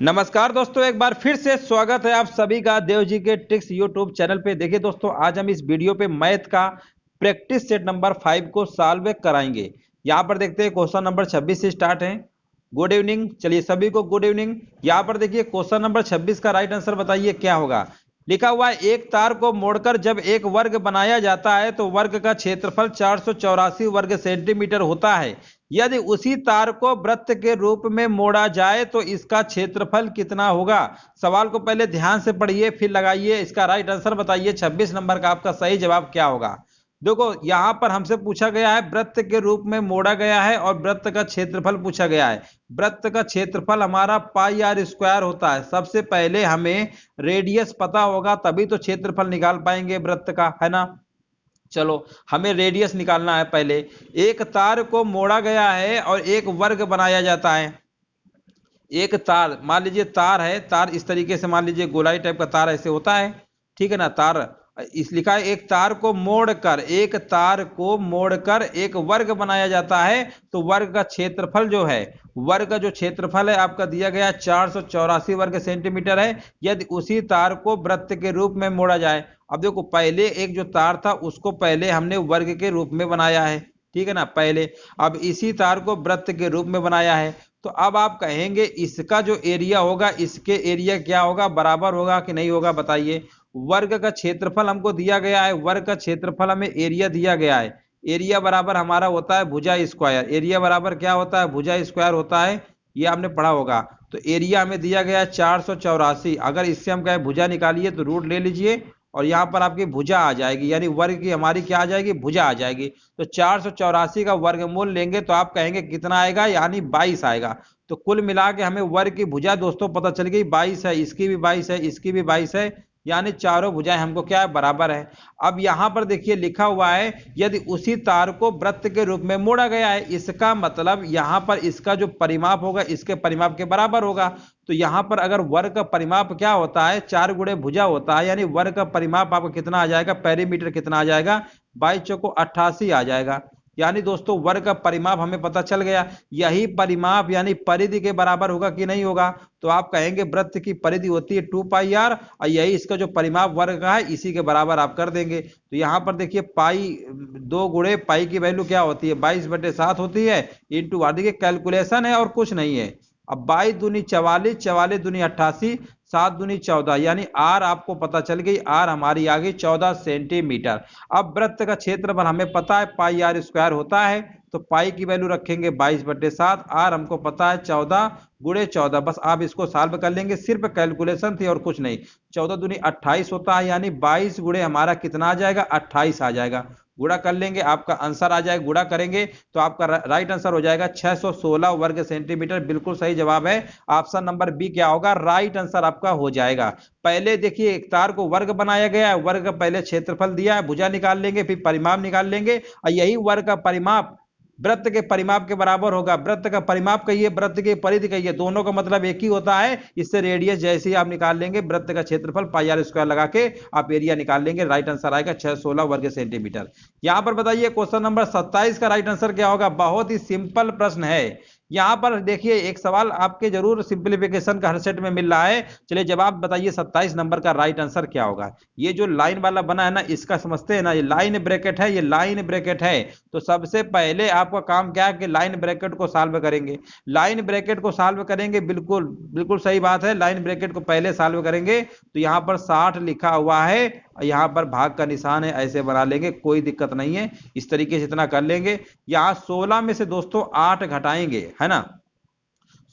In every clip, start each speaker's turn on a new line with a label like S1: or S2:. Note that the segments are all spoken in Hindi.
S1: नमस्कार दोस्तों, एक बार फिर से स्वागत है आप सभी का देव जी के ट्रिक्स यूट्यूब चैनल पे। देखिए दोस्तों, आज हम इस वीडियो पे मैथ का प्रैक्टिस सेट नंबर 5 को सॉल्व कराएंगे। यहाँ पर देखते हैं क्वेश्चन नंबर 26 से स्टार्ट है। गुड इवनिंग, चलिए सभी को गुड इवनिंग। यहाँ पर देखिए क्वेश्चन नंबर 26 का राइट आंसर बताइए क्या होगा। लिखा हुआ है, एक तार को मोड़कर जब एक वर्ग बनाया जाता है तो वर्ग का क्षेत्रफल 484 वर्ग सेंटीमीटर होता है। यदि उसी तार को वृत्त के रूप में मोड़ा जाए तो इसका क्षेत्रफल कितना होगा। सवाल को पहले ध्यान से पढ़िए फिर लगाइए, इसका राइट आंसर बताइए। 26 नंबर का आपका सही जवाब क्या होगा। देखो यहां पर हमसे पूछा गया है वृत्त के रूप में मोड़ा गया है और वृत्त का क्षेत्रफल पूछा गया है। वृत्त का क्षेत्रफल हमारा पाई आर स्क्वायर होता है। सबसे पहले हमें रेडियस पता होगा तभी तो क्षेत्रफल निकाल पाएंगे वृत्त का, है ना। चलो हमें रेडियस निकालना है। पहले एक तार को मोड़ा गया है और एक वर्ग बनाया जाता है। एक तार, मान लीजिए तार है, तार इस तरीके से, मान लीजिए गोलाई टाइप का तार ऐसे होता है, ठीक है ना। तार इस लिखा है, एक तार को मोड़कर, एक तार को मोड़कर एक वर्ग बनाया जाता है तो वर्ग का क्षेत्रफल जो है, वर्ग का जो क्षेत्रफल है आपका दिया गया 484 वर्ग सेंटीमीटर है। यदि उसी तार को वृत्त के रूप में मोड़ा जाए, अब देखो पहले एक जो तार था उसको पहले हमने वर्ग के रूप में बनाया है, ठीक है ना, पहले। अब इसी तार को वृत्त के रूप में बनाया है तो अब आप कहेंगे इसका जो एरिया होगा, इसके एरिया क्या होगा, बराबर होगा कि नहीं होगा बताइए। वर्ग का क्षेत्रफल हमको दिया गया है, वर्ग का क्षेत्रफल हमें एरिया दिया गया है। एरिया बराबर हमारा होता है भुजा स्क्वायर। एरिया बराबर क्या होता है, भुजा स्क्वायर होता है, ये आपने पढ़ा होगा। तो एरिया हमें दिया गया 484। अगर इससे हम कहें भुजा निकालिए तो रूट ले लीजिए और यहाँ पर आपकी भुजा आ जाएगी, यानी वर्ग की हमारी क्या आ जाएगी, भुजा आ जाएगी। तो 484 का वर्गमूल लेंगे तो आप कहेंगे कितना आएगा, यानी 22 आएगा। तो कुल मिला के हमें वर्ग की भुजा दोस्तों पता चल गई 22 है, इसकी भी 22 है, इसकी भी 22 है, यानी चारों भुजाएं हमको क्या है, बराबर है। अब यहां पर देखिए लिखा हुआ है, यदि उसी तार को वृत्त के रूप में मोड़ा गया है, इसका मतलब यहां पर इसका जो परिमाप होगा इसके परिमाप के बराबर होगा। तो यहां पर अगर वर्ग का परिमाप क्या होता है, 4 गुणे भुजा होता है, यानी वर्ग का परिमाप आपका कितना आ जाएगा, पेरीमीटर कितना आ जाएगा, 22 चौको 88 आ जाएगा। यानी दोस्तों वर्ग का परिमाप हमें पता चल गया। यही परिमाप यानी परिधि के बराबर होगा कि नहीं होगा। तो आप कहेंगे वृत्त की परिधि होती है 2 पाई आर और यही इसका जो परिमाप वर्ग का है इसी के बराबर आप कर देंगे। तो यहाँ पर देखिए पाई 2 गुणे पाई की वैल्यू क्या होती है, 22/7 होती है, इंटू आर। देखिए कैलकुलेशन है और कुछ नहीं है। अब 22 दूनी 44, 44 दूनी 88, 7 दूनी 14, यानी आर आपको पता चल गई, आर हमारी आ गई 14 सेंटीमीटर। अब वृत्त का क्षेत्रफल हमें पता है पाई आर स्क्वायर होता है, तो पाई की वैल्यू रखेंगे 22/7, आर हमको पता है 14 गुणे 14। बस आप इसको सॉल्व कर लेंगे, सिर्फ कैलकुलेशन थी और कुछ नहीं। 14 दूनी 28 होता है, यानी 22 गुणे हमारा कितना आ जाएगा, 28 आ जाएगा। गुणा कर लेंगे आपका आंसर आ जाएगा, गुणा करेंगे तो आपका राइट आंसर हो जाएगा 616 वर्ग सेंटीमीटर। बिल्कुल सही जवाब है, ऑप्शन नंबर बी क्या होगा, राइट आंसर आपका हो जाएगा। पहले देखिए एक तार को वर्ग बनाया गया है, वर्ग का पहले क्षेत्रफल दिया है, भुजा निकाल लेंगे, फिर परिमाप निकाल लेंगे और यही वर्ग का परिमाप वृत्त के परिमाप के बराबर होगा। वृत्त का परिमाप कहिए, वृत्त की परिधि कहिए, दोनों का मतलब एक ही होता है। इससे रेडियस जैसे ही आप निकाल लेंगे, वृत्त का क्षेत्रफल पाई आर स्क्वायर लगा के आप एरिया निकाल लेंगे, राइट आंसर आएगा 616 वर्ग सेंटीमीटर। यहां पर बताइए क्वेश्चन नंबर 27 का राइट आंसर क्या होगा। बहुत ही सिंपल प्रश्न है। यहां पर देखिए एक सवाल आपके जरूर सिंप्लीफिकेशन का हर सेट में मिल रहा है। चलिए जवाब बताइए 27 नंबर का राइट आंसर क्या होगा। ये जो लाइन वाला बना है ना, इसका समझते हैं ना, ये लाइन ब्रैकेट है, ये लाइन ब्रैकेट है। तो सबसे पहले आपका काम क्या है कि लाइन ब्रैकेट को सॉल्व करेंगे। लाइन ब्रैकेट को सॉल्व करेंगे, बिल्कुल बिल्कुल सही बात है, लाइन ब्रैकेट को पहले सॉल्व करेंगे। तो यहां पर 60 लिखा हुआ है, यहां पर भाग का निशान है, ऐसे बना लेंगे, कोई दिक्कत नहीं है। इस तरीके से इतना कर लेंगे। यहां 16 में से दोस्तों 8 घटाएंगे, है ना,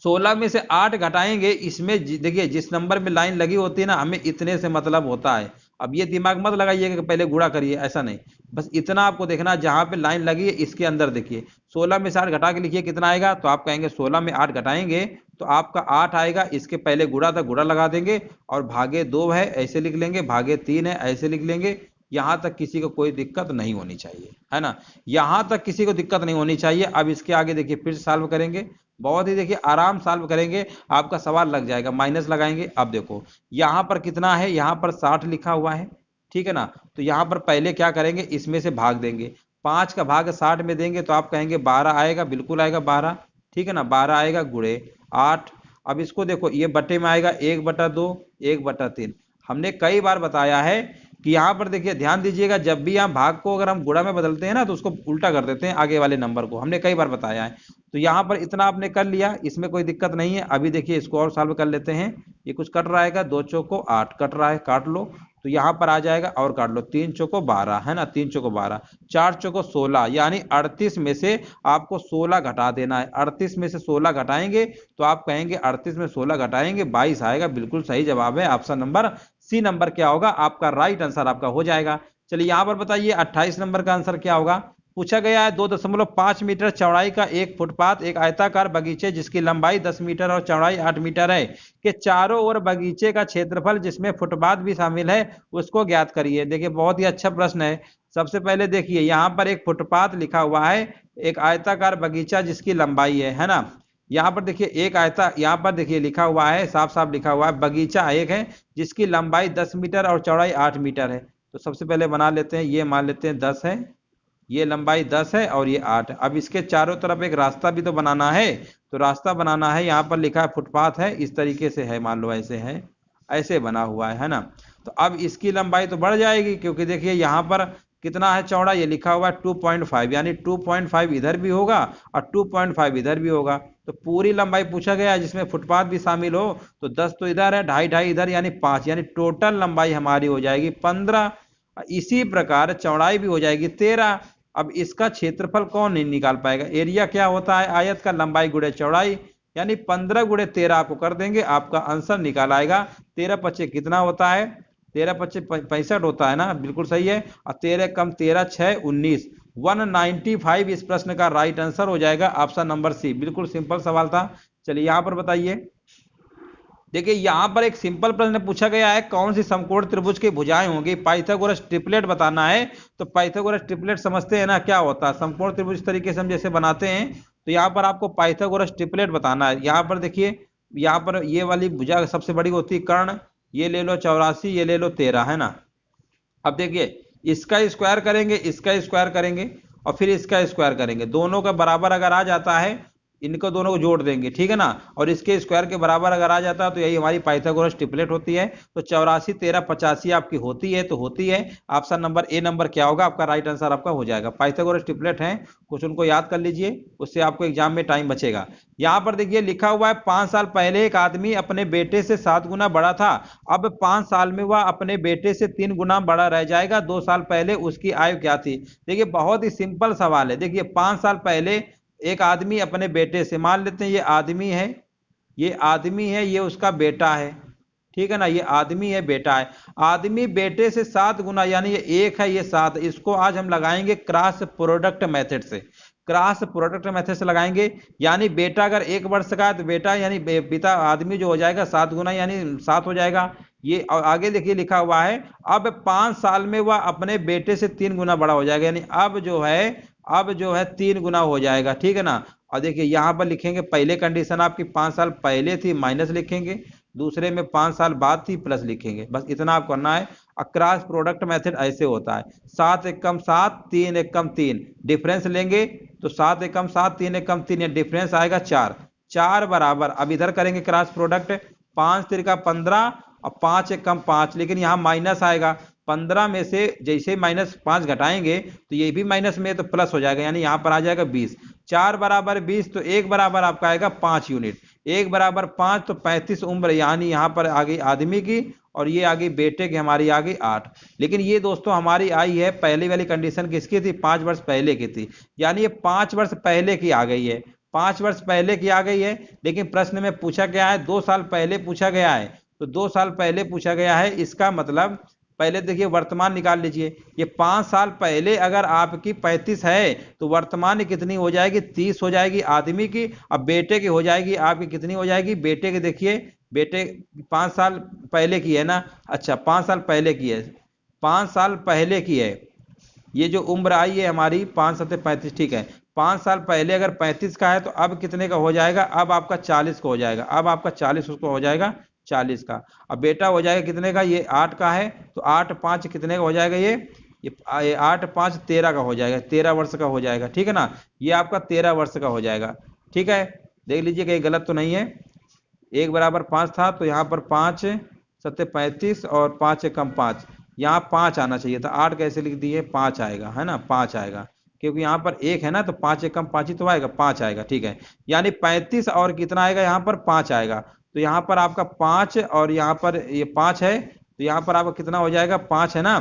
S1: 16 में से 8 घटाएंगे। इसमें देखिए जिस नंबर में लाइन लगी होती है ना, हमें इतने से मतलब होता है। अब ये दिमाग मत लगाइएगा कि पहले गुणा करिए, ऐसा नहीं, बस इतना आपको देखना जहां पे लाइन लगी है इसके अंदर देखिए 16 में से 8 घटा के लिखिए कितना आएगा। तो आप कहेंगे 16 में 8 घटाएंगे तो आपका 8 आएगा। इसके पहले गुणा था, गुणा लगा देंगे और भागे 2 है ऐसे लिख लेंगे, भागे 3 है ऐसे लिख लेंगे। यहां तक किसी को कोई दिक्कत नहीं होनी चाहिए, है ना, यहां तक किसी को दिक्कत नहीं होनी चाहिए। अब इसके आगे देखिए फिर सॉल्व करेंगे, बहुत ही देखिए आराम सॉल्व करेंगे, आपका सवाल लग जाएगा। माइनस लगाएंगे, अब देखो यहां पर कितना है, यहां पर 60 लिखा हुआ है, ठीक है ना। तो यहां पर पहले क्या करेंगे, इसमें से भाग देंगे, 5 का भाग 60 में देंगे तो आप कहेंगे 12 आएगा, बिल्कुल आएगा 12, ठीक है ना, 12 आएगा गुणे 8 अब इसको देखो, ये बटे में आएगा 1/2, 1/3। हमने कई बार बताया है कि यहाँ पर देखिए ध्यान दीजिएगा, जब भी यहाँ भाग को अगर हम गुणा में बदलते हैं ना तो उसको उल्टा कर देते हैं आगे वाले नंबर को, हमने कई बार बताया है। तो यहाँ पर इतना आपने कर लिया, इसमें कोई दिक्कत नहीं है। अभी देखिए इसको और सॉल्व कर लेते हैं। ये कुछ कट रहा है, 2 चौको 8 कट रहा है, काट लो। तो यहाँ पर आ जाएगा और काट लो, 3 चौको 12 है ना, 3 चौको 12, 4 चौको 16, यानी 38 में से आपको 16 घटा देना है। 38 में से 16 घटाएंगे तो आप कहेंगे 38 में 16 घटाएंगे 22 आएगा। बिल्कुल सही जवाब है, ऑप्शन नंबर सी नंबर क्या होगा आपका राइट आंसर आपका हो जाएगा। चलिए यहाँ पर बताइए 28 नंबर का आंसर क्या होगा। पूछा गया है 2.5 मीटर चौड़ाई का एक फुटपाथ एक आयताकार बगीचे जिसकी लंबाई 10 मीटर और चौड़ाई 8 मीटर है के चारों ओर बगीचे का क्षेत्रफल जिसमें फुटपाथ भी शामिल है उसको ज्ञात करिए। देखिए बहुत ही अच्छा प्रश्न है। सबसे पहले देखिए यहाँ पर एक फुटपाथ लिखा हुआ है, एक आयताकार बगीचा जिसकी लंबाई है ना। यहाँ पर देखिए एक आयता, यहाँ पर देखिए लिखा हुआ है, साफ साफ लिखा हुआ है बगीचा एक है जिसकी लंबाई 10 मीटर और चौड़ाई 8 मीटर है। तो सबसे पहले बना लेते हैं, ये मान लेते हैं 10 है, ये लंबाई 10 है और ये 8 है। अब इसके चारों तरफ एक रास्ता भी तो बनाना है, तो रास्ता बनाना है। यहाँ पर लिखा है फुटपाथ है, इस तरीके से है, मान लो ऐसे है, ऐसे बना हुआ है ना। तो अब इसकी लंबाई तो बढ़ जाएगी क्योंकि देखिए यहाँ पर कितना है चौड़ा, ये लिखा हुआ है 2.5, यानी 2.5 इधर भी होगा और 2.5 इधर भी होगा। तो पूरी लंबाई पूछा गया है जिसमें फुटपाथ भी शामिल हो, तो 10 तो इधर है, 2.5 इधर, यानी 5, यानी टोटल लंबाई हमारी हो जाएगी 15। इसी प्रकार चौड़ाई भी हो जाएगी 13। अब इसका क्षेत्रफल कौन नहीं निकाल पाएगा। एरिया क्या होता है आयत का, लंबाई गुणे चौड़ाई, यानी 15 गुणे 13 आपको कर देंगे, आपका आंसर निकाल आएगा। 13 पच्चे कितना होता है, 13 पच्चे 65 होता है ना, बिल्कुल सही है। और 13 कम 13 6 19, 195 इस प्रश्न का राइट आंसर हो जाएगा, ऑप्शन नंबर सी। बिल्कुल सिंपल सवाल था। चलिए यहाँ पर बताइए, देखिए यहां पर एक सिंपल प्रश्न पूछा गया है, कौन सी समकोण त्रिभुज की भुजाएं होंगी। पाइथागोरस ट्रिपलेट बताना है। तो पाइथागोरस ट्रिपलेट समझते हैं ना क्या होता है, समकोण त्रिभुज तरीके से हम जैसे बनाते हैं, तो यहाँ पर आपको पाइथागोरस ट्रिपलेट बताना है। यहाँ पर देखिए, यहाँ पर ये वाली भुजा सबसे बड़ी होती है कर्ण, ये ले लो 84, ये ले लो 13 है ना। अब देखिए इसका स्क्वायर करेंगे, इसका स्क्वायर करेंगे और फिर इसका स्क्वायर करेंगे, दोनों का बराबर अगर आ जाता है, इनको दोनों को जोड़ देंगे, ठीक है ना, और इसके स्क्वायर के बराबर अगर आ जाता है तो यही हमारी पाइथागोरस ट्रिपलेट होती है। तो 84 13 85 आपकी होती है, तो होती है। ऑप्शन नंबर ए नंबर क्या होगा आपका राइट आंसर आपका हो जाएगा। पाइथागोरस ट्रिपलेट है, कुछ उनको याद कर लीजिए, उससे आपको एग्जाम में टाइम बचेगा। यहाँ पर देखिए लिखा हुआ है 5 साल पहले एक आदमी अपने बेटे से 7 गुना बड़ा था, अब 5 साल में वह अपने बेटे से 3 गुना बड़ा रह जाएगा, 2 साल पहले उसकी आयु क्या थी। देखिए बहुत ही सिंपल सवाल है। देखिए 5 साल पहले एक आदमी अपने बेटे से, मान लेते हैं ये आदमी है, ये आदमी है, ये उसका बेटा है, ठीक है ना, ये आदमी है बेटा है। आदमी बेटे से 7 गुना, यानी ये 1 है ये 7, इसको आज हम लगाएंगे क्रॉस प्रोडक्ट मेथड से, क्रॉस प्रोडक्ट मेथड से लगाएंगे। यानी बेटा अगर 1 वर्ष का है तो बेटा यानी पिता आदमी जो हो जाएगा 7 गुना यानी 7 हो जाएगा। ये आगे देखिए लिखा हुआ है अब 5 साल में वह अपने बेटे से 3 गुना बड़ा हो जाएगा, यानी अब जो है 3 गुना हो जाएगा, ठीक है ना। और देखिए यहां पर लिखेंगे पहले कंडीशन आपकी 5 साल पहले थी माइनस लिखेंगे, दूसरे में 5 साल बाद थी प्लस लिखेंगे, बस इतना आपको करना है। क्रॉस प्रोडक्ट मेथड ऐसे होता है, 7 एकम 7 3 एकम 3, डिफरेंस लेंगे तो 7 एकम 7 3 एकम 3, ये डिफरेंस आएगा 4, 4 बराबर। अब इधर करेंगे क्रॉस प्रोडक्ट, 5 तिरका 15 और 5 एकम 5, लेकिन यहाँ माइनस आएगा, 15 में से जैसे -5 घटाएंगे तो ये भी माइनस में तो प्लस हो जाएगा, यानी यहाँ पर आ जाएगा 20, 4 बराबर 20, तो 1 बराबर आपका आएगा 5 यूनिट, 1 बराबर 5 तो 35 उम्र, यानी यहाँ पर आ गई आदमी की और ये आ गई बेटे की, हमारी आ गई 8। लेकिन ये दोस्तों हमारी आई है पहले वाली कंडीशन किसकी थी, 5 वर्ष पहले की थी, यानी ये 5 वर्ष पहले की आ गई है, 5 वर्ष पहले की आ गई है। लेकिन प्रश्न में पूछा गया है 2 साल पहले पूछा गया है, तो 2 साल पहले पूछा गया है, इसका मतलब पहले देखिए वर्तमान निकाल लीजिए। ये 5 साल पहले अगर आपकी 35 है तो वर्तमान कितनी हो जाएगी, 30 हो जाएगी आदमी की। अब बेटे की हो जाएगी आपकी कितनी हो जाएगी, बेटे की देखिए, बेटे 5 साल पहले की है ना, अच्छा 5 साल पहले की है, 5 साल पहले की है, ये जो उम्र आई है हमारी 5 7 35, ठीक है। 5 साल पहले अगर 35 का है तो अब कितने का हो जाएगा, अब आपका 40 का हो जाएगा, अब आपका 40 उसको हो जाएगा 40 का। अब बेटा हो जाएगा कितने का, ये 8 का है, तो 8 5 कितने का हो जाएगा, ये 8 5 13 का हो जाएगा, 13 वर्ष का हो जाएगा, ठीक है ना, ये आपका 13 वर्ष का हो जाएगा, ठीक है। देख लीजिए कहीं गलत तो नहीं है। 1 बराबर 5 था, तो यहाँ पर 5 सत्ते 35 और 5 से कम 5, यहाँ 5 आना चाहिए था। 8 कैसे लिख दिए, 5 आएगा, है ना, 5 आएगा, क्योंकि यहाँ पर 1 है ना, तो 5 से कम 5 ही तो आएगा, 5 आएगा, ठीक है। यानी 35 और कितना आएगा, यहाँ पर 5 आएगा। तो यहाँ पर आपका 5 और यहाँ पर ये 5 है, तो यहाँ पर आपका कितना हो जाएगा, 5 है ना,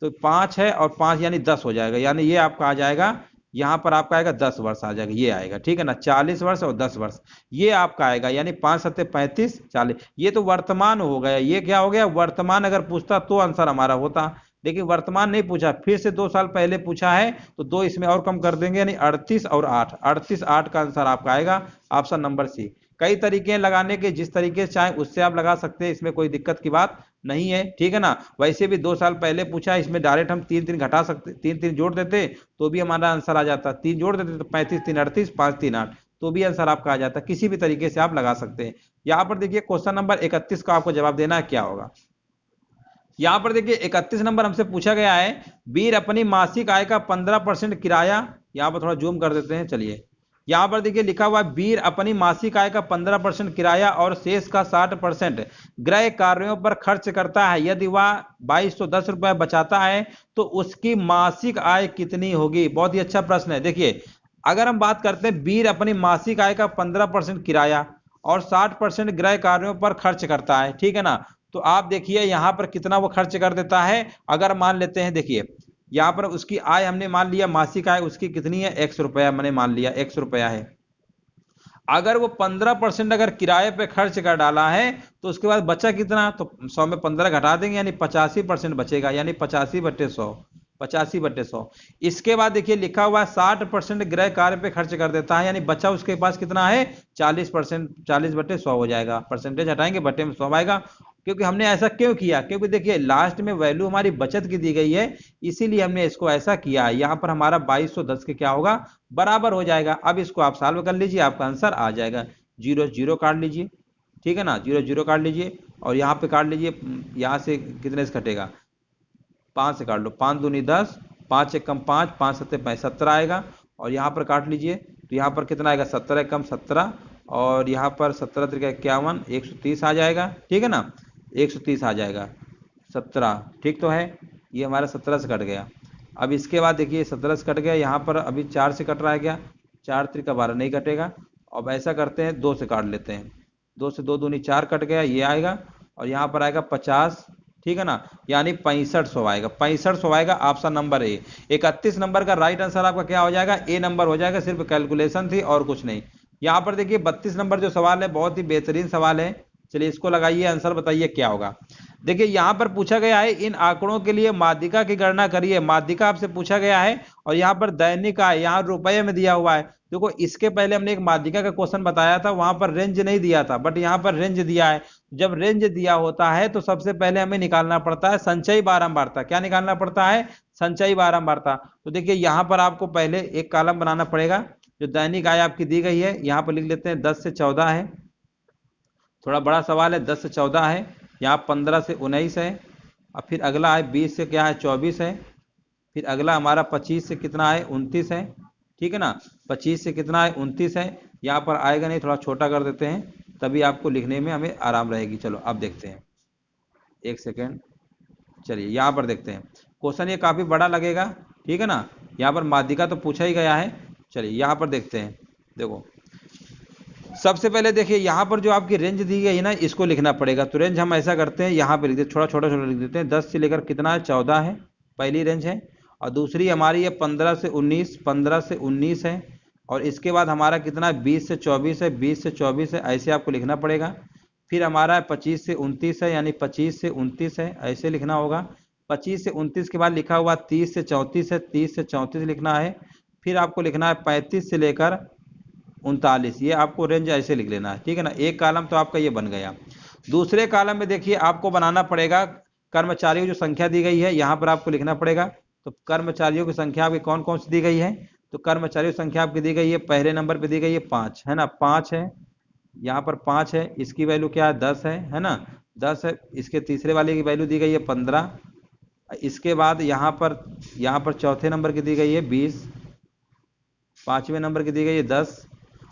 S1: तो 5 है और 5 यानी 10 हो जाएगा। यानी ये आपका आ जाएगा, यहाँ पर आपका आएगा 10 वर्ष आ जाएगा, ये आएगा, ठीक है ना, 40 वर्ष और 10 वर्ष ये आपका आएगा। यानी 5 सत्ते 35 40, ये तो वर्तमान हो गया। ये क्या हो गया, वर्तमान अगर पूछता तो आंसर हमारा होता, लेकिन वर्तमान नहीं पूछा, फिर से 2 साल पहले पूछा है, तो 2 इसमें और कम कर देंगे, यानी 38 और 8, 38 8 का आंसर आपका आएगा ऑप्शन नंबर सी। कई तरीके हैं लगाने के, जिस तरीके से चाहे उससे आप लगा सकते हैं, इसमें कोई दिक्कत की बात नहीं है, ठीक है ना। वैसे भी 2 साल पहले पूछा है, इसमें डायरेक्ट हम 3 3 घटा सकते, 3 3 जोड़ देते तो भी हमारा आंसर आ जाता, 3 जोड़ देते तो 35 3 38, 5 3 8, तो भी आंसर आपका आ जाता। किसी भी तरीके से आप लगा सकते हैं। यहाँ पर देखिए क्वेश्चन नंबर 31 का आपको जवाब देना है, क्या होगा। यहाँ पर देखिए 31 नंबर हमसे पूछा गया है, वीर अपनी मासिक आय का 15% किराया, यहाँ पर थोड़ा जूम कर देते हैं, चलिए। यहाँ पर देखिए लिखा हुआ है, वीर अपनी मासिक आय का 15% किराया और शेष का 60% गृह कार्यों पर खर्च करता है। यदि वह 2210 रुपए बचाता है तो उसकी मासिक आय कितनी होगी। बहुत ही अच्छा प्रश्न है। देखिए अगर हम बात करते हैं, वीर अपनी मासिक आय का 15% किराया और 60% गृह कार्यों पर खर्च करता है, ठीक है ना। तो आप देखिए यहाँ पर कितना वो खर्च कर देता है। अगर मान लेते हैं, देखिए यहाँ पर उसकी आय हमने मान लिया, मासिक आय उसकी कितनी है, 100 रुपया, मैंने मान लिया 100 रुपया है। अगर वो 15% अगर किराए पे खर्च कर डाला है, तो उसके बाद बचा कितना, तो 100 में 15 घटा देंगे, यानी 85% बचेगा, यानी 85/100, 85/100। इसके बाद देखिए लिखा हुआ है 60% गृह कार्य पे खर्च कर देता है, यानी बचा उसके पास कितना है, 40%, 40/100 हो जाएगा। परसेंटेज हटाएंगे, बटे में 100 आएगा। क्योंकि हमने ऐसा क्यों किया, क्योंकि देखिए लास्ट में वैल्यू हमारी बचत की दी गई है, इसीलिए हमने इसको ऐसा किया है। यहाँ पर हमारा 2210 के क्या होगा, बराबर हो जाएगा। अब इसको आप सॉल्व कर लीजिए, आपका आंसर आ जाएगा। 0 0 काट लीजिए, ठीक है ना, 0 0 काट लीजिए, और यहाँ पे काट लीजिए, यहाँ से कितने से कटेगा, 5 से काट लो, 5 दूनी 10, 5 से कम 5, 5 सत्ते 17 आएगा। और यहाँ पर काट लीजिए, तो यहाँ पर कितना आएगा, 17 कम 17, और यहाँ पर 17 त्रिका 51, 130 आ जाएगा, ठीक है ना, 130 आ जाएगा, 17 ठीक तो है। ये हमारा 17 से कट गया। अब इसके बाद देखिए 17 से कट गया, यहाँ पर अभी 4 से कट रहा है क्या, 4 त्रिका 12 नहीं कटेगा। अब ऐसा करते हैं, 2 से काट लेते हैं, 2 से 2 दूनी 4 कट गया, ये आएगा, और यहाँ पर आएगा 50, ठीक है ना, यानी 6500 आएगा, 6500 आएगा ऑप्शन नंबर ए। 31 नंबर का राइट आंसर आपका क्या हो जाएगा, ए नंबर हो जाएगा। सिर्फ कैलकुलेशन थी और कुछ नहीं। यहाँ पर देखिए 32 नंबर जो सवाल है, बहुत ही बेहतरीन सवाल है। चलिए इसको लगाइए, आंसर बताइए क्या होगा। देखिए यहाँ पर पूछा गया है, इन आंकड़ों के लिए माध्यिका की गणना करिए। माध्यिका आपसे पूछा गया है, और यहाँ पर दैनिक आय यहाँ रुपये में दिया हुआ है। देखो इसके पहले हमने एक माध्यिका का क्वेश्चन बताया था, वहां पर रेंज नहीं दिया था, बट यहाँ पर रेंज दिया है। जब रेंज दिया होता है तो सबसे पहले हमें निकालना पड़ता है संचयी बारंबारता। क्या निकालना पड़ता है, संचयी बारंबारता। तो देखिए यहाँ पर आपको पहले एक कॉलम बनाना पड़ेगा। जो दैनिक आय आपकी दी गई है, यहाँ पर लिख लेते हैं 10 से 14 है, थोड़ा बड़ा सवाल है, 10 से 14 है। यहाँ 15 से 19 है। अब फिर अगला है 20 से क्या है, 24 है। फिर अगला हमारा 25 से कितना है, 29 है, ठीक है ना, 25 से कितना है, 29 है। यहाँ पर आएगा नहीं, थोड़ा छोटा कर देते हैं, तभी आपको लिखने में हमें आराम रहेगी। चलो अब देखते हैं, एक सेकेंड, चलिए यहाँ पर देखते हैं। क्वेश्चन ये काफ़ी बड़ा लगेगा, ठीक है ना। यहाँ पर माध्यिका तो पूछा ही गया है। चलिए यहाँ पर देखते हैं। देखो सबसे पहले देखिए यहाँ पर जो आपकी रेंज दी गई है ना, इसको लिखना पड़ेगा। तो रेंज हम ऐसा करते हैं, यहाँ पे लिख देते, छोटा छोटा छोटा लिख देते हैं। 10 से लेकर कितना है, 14 है, पहली रेंज है। और दूसरी हमारी है 15 से 19, 15 से 19 है। और इसके बाद हमारा कितना है, 20 से 24 है, 20 से 24 है, ऐसे आपको लिखना पड़ेगा। फिर हमारा 25 से 29 है, यानी 25 से 29 है, ऐसे लिखना होगा। 25 से 29 के बाद लिखा हुआ 30 से 34 है, 30 से 34 लिखना है। फिर आपको लिखना है 35 से लेकर 39, ये आपको रेंज ऐसे लिख लेना है, ठीक है ना। एक कॉलम तो आपका ये बन गया। दूसरे कॉलम में देखिए आपको बनाना पड़ेगा कर्मचारियों जो संख्या दी गई है, यहाँ पर आपको लिखना पड़ेगा। तो कर्मचारियों की संख्या आपकी कौन कौन सी दी गई है, तो कर्मचारियों की संख्या आपकी दी गई है, पहले नंबर पे दी गई है 5, है ना, 5 है। यहाँ पर 5 है, इसकी वैल्यू क्या है, 10 है ना, 10 है। इसके तीसरे वाले की वैल्यू दी गई है 15। इसके बाद यहाँ पर चौथे नंबर की दी गई है 20, पांचवें नंबर की दी गई है 10,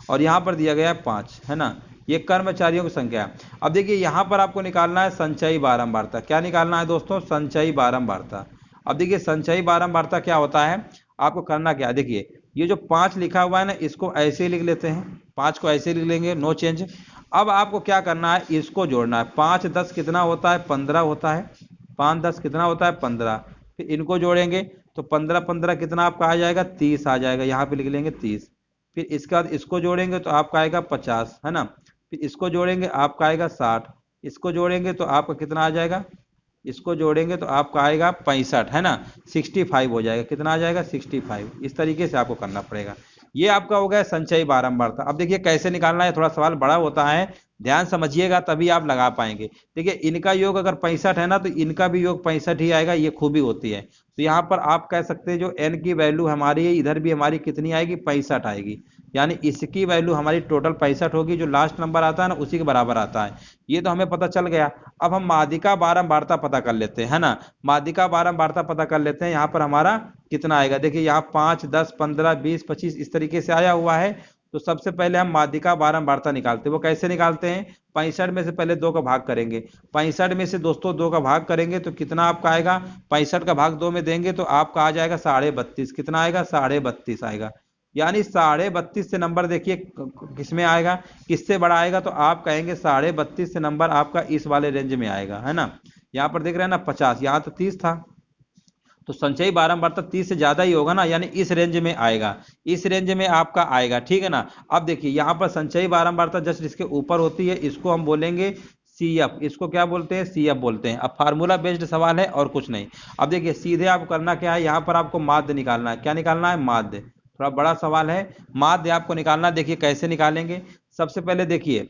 S1: और यहाँ पर दिया गया है 5, है ना। ये कर्मचारियों की संख्या है। अब देखिए यहाँ पर आपको निकालना है संचयी बारंबारता। क्या निकालना है दोस्तों? संचयी बारंबारता। अब देखिए संचयी बारंबारता क्या होता है, आपको करना क्या है, देखिए ये जो 5 लिखा हुआ है ना, इसको ऐसे ही लिख लेते हैं, 5 को ऐसे लिख लेंगे, नो चेंज। अब आपको क्या करना है, इसको जोड़ना है। 5 10 कितना होता है? 15 होता है। 5 10 कितना होता है? 15। फिर इनको जोड़ेंगे तो 15 15 कितना आपका आ जाएगा? 30 आ जाएगा, यहाँ पे लिख लेंगे 30। फिर इसके बाद इसको जोड़ेंगे तो आपका आएगा 50, है ना। फिर इसको जोड़ेंगे आपका आएगा 60। इसको जोड़ेंगे तो आपका कितना आ जाएगा? इसको जोड़ेंगे तो आपका आएगा 65, है ना। 65 हो जाएगा। कितना आ जाएगा? 65। इस तरीके से आपको करना पड़ेगा। ये आपका हो गया संचयी बारंबारता। अब देखिए कैसे निकालना है, थोड़ा सवाल बड़ा होता है, ध्यान समझिएगा तभी आप लगा पाएंगे। देखिए इनका योग अगर 65 है ना, तो इनका भी योग 65 ही आएगा, ये खूबी होती है। तो यहाँ पर आप कह सकते हैं जो n की वैल्यू हमारी है, इधर भी हमारी कितनी आएगी? 65 आएगी। यानी इसकी वैल्यू हमारी टोटल 65 होगी, जो लास्ट नंबर आता है ना उसी के बराबर आता है। ये तो हमें पता चल गया। अब हम माध्यिका बारंबारता पता कर लेते हैं, है ना। माध्यिका बारंबारता पता कर लेते हैं। यहाँ पर हमारा कितना आएगा, देखिए यहाँ 5 10 15 20 25 इस तरीके से आया हुआ है। तो सबसे पहले हम माध्यिका बारंबारता निकालते हैं। वो कैसे निकालते हैं? 65 में से पहले 2 का भाग करेंगे। 65 में से दोस्तों 2 का भाग करेंगे तो कितना आपका आएगा? 65 का भाग 2 में देंगे तो आपका आ जाएगा 32.5। कितना आएगा? 32.5 आएगा। यानी 32.5 से नंबर देखिए किसमें आएगा, किससे बड़ा आएगा? तो आप कहेंगे 32.5 से नंबर आपका इस वाले रेंज में आएगा, है ना। यहाँ पर देख रहे हैं ना 50, यहाँ तो 30 था, तो संचयी बारंबारता 30 से ज्यादा ही होगा ना, यानी इस रेंज में आएगा, इस रेंज में आपका आएगा, ठीक है ना। अब देखिए यहाँ पर संचयी बारंबारता जस्ट इसके ऊपर होती है, इसको हम बोलेंगे CF। इसको क्या बोलते हैं? CF बोलते हैं। अब फार्मूला बेस्ड सवाल है और कुछ नहीं। अब देखिए सीधे आपको करना क्या है, यहाँ पर आपको माध्य निकालना है। क्या निकालना है? माध्य। थोड़ा बड़ा सवाल है, माध्य आपको निकालना है। देखिए कैसे निकालेंगे, सबसे पहले देखिए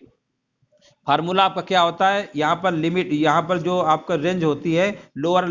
S1: फार्मूला आपका क्या होता है, यहाँ पर लिमिट, यहाँ पर जो आपका रेंज होती है लोअर,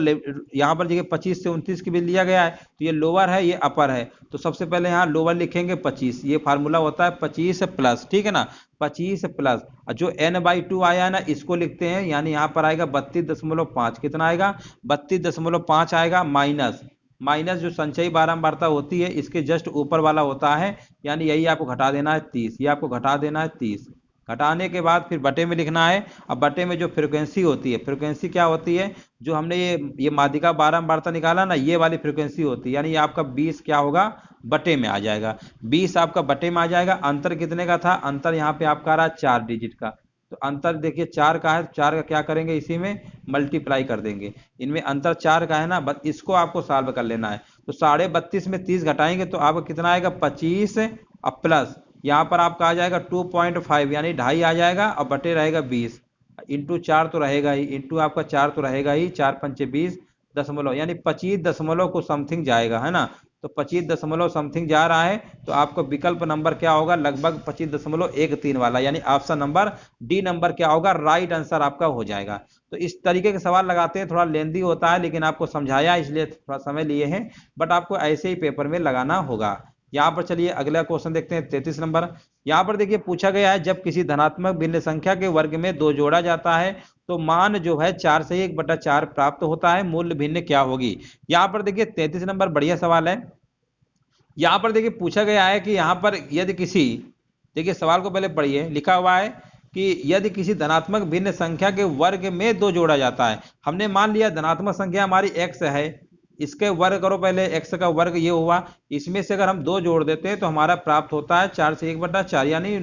S1: यहाँ पर देखिए 25 से 29 की भी लिया गया है, तो ये लोअर है, ये अपर है। तो सबसे पहले यहाँ लोअर लिखेंगे 25। ये फार्मूला होता है 25 प्लस, ठीक है ना। 25 प्लस जो n/2 आया है ना, इसको लिखते हैं, यानी यहाँ पर आएगा 32.5। कितना आएगा? 32.5 आएगा। माइनस माइनस जो संचयी बारंबारता होती है इसके जस्ट ऊपर वाला होता है, यानी यही आपको घटा देना है 30। ये आपको घटा देना है 30। घटाने के बाद फिर बटे में लिखना है। अब बटे में जो फ्रीक्वेंसी होती है, फ्रीक्वेंसी क्या होती है, जो हमने ये माध्यिका बारंबारता निकाला ना, ये वाली फ्रीक्वेंसी होती है, यानी ये आपका 20 क्या होगा? बटे में आ जाएगा। 20 आपका बटे में आ जाएगा। अंतर कितने का था? अंतर यहाँ पे आपका आ रहा है 4 डिजिट का। तो अंतर देखिए 4 का है, 4 का क्या करेंगे? इसी में मल्टीप्लाई कर देंगे। इनमें अंतर 4 का है ना, बस इसको आपको सॉल्व कर लेना है। तो 32.5 में 30 घटाएंगे तो आपको कितना आएगा? 25 और प्लस यहाँ पर आपका आ जाएगा 2.5, यानी 2.5 आ जाएगा, और बटे रहेगा 20। इंटू 4 तो रहेगा ही, इंटू आपका 4 तो रहेगा ही, 4 पंचे 20 दशमलव, यानी 25 दशमलव को समथिंग जाएगा, है ना। तो 25 दशमलव समथिंग जा रहा है, तो आपको विकल्प नंबर क्या होगा? लगभग 25.13 वाला, यानी ऑप्शन नंबर डी नंबर क्या होगा? राइट आंसर आपका हो जाएगा। तो इस तरीके के सवाल लगाते हैं, थोड़ा लेंदी होता है, लेकिन आपको समझाया इसलिए थोड़ा समय लिए हैं, बट आपको ऐसे ही पेपर में लगाना होगा। यहाँ पर चलिए अगला क्वेश्चन देखते हैं, 33 नंबर। यहाँ पर देखिए पूछा गया है, जब किसी धनात्मक भिन्न संख्या के वर्ग में 2 जोड़ा जाता है तो मान जो है 4 से 1/4 प्राप्त होता है, मूल्य भिन्न क्या होगी? यहाँ पर देखिए 33 नंबर बढ़िया सवाल है। यहाँ पर देखिए पूछा गया है कि यहाँ पर यदि किसी, देखिए सवाल को पहले पढ़िए, लिखा हुआ है कि यदि किसी धनात्मक भिन्न संख्या के वर्ग में 2 जोड़ा जाता है। हमने मान लिया धनात्मक संख्या हमारी x है, इसके वर्ग करो पहले, x का वर्ग ये हुआ, इसमें से अगर हम 2 जोड़ देते हैं तो हमारा प्राप्त होता है 4 से 1/4, यानी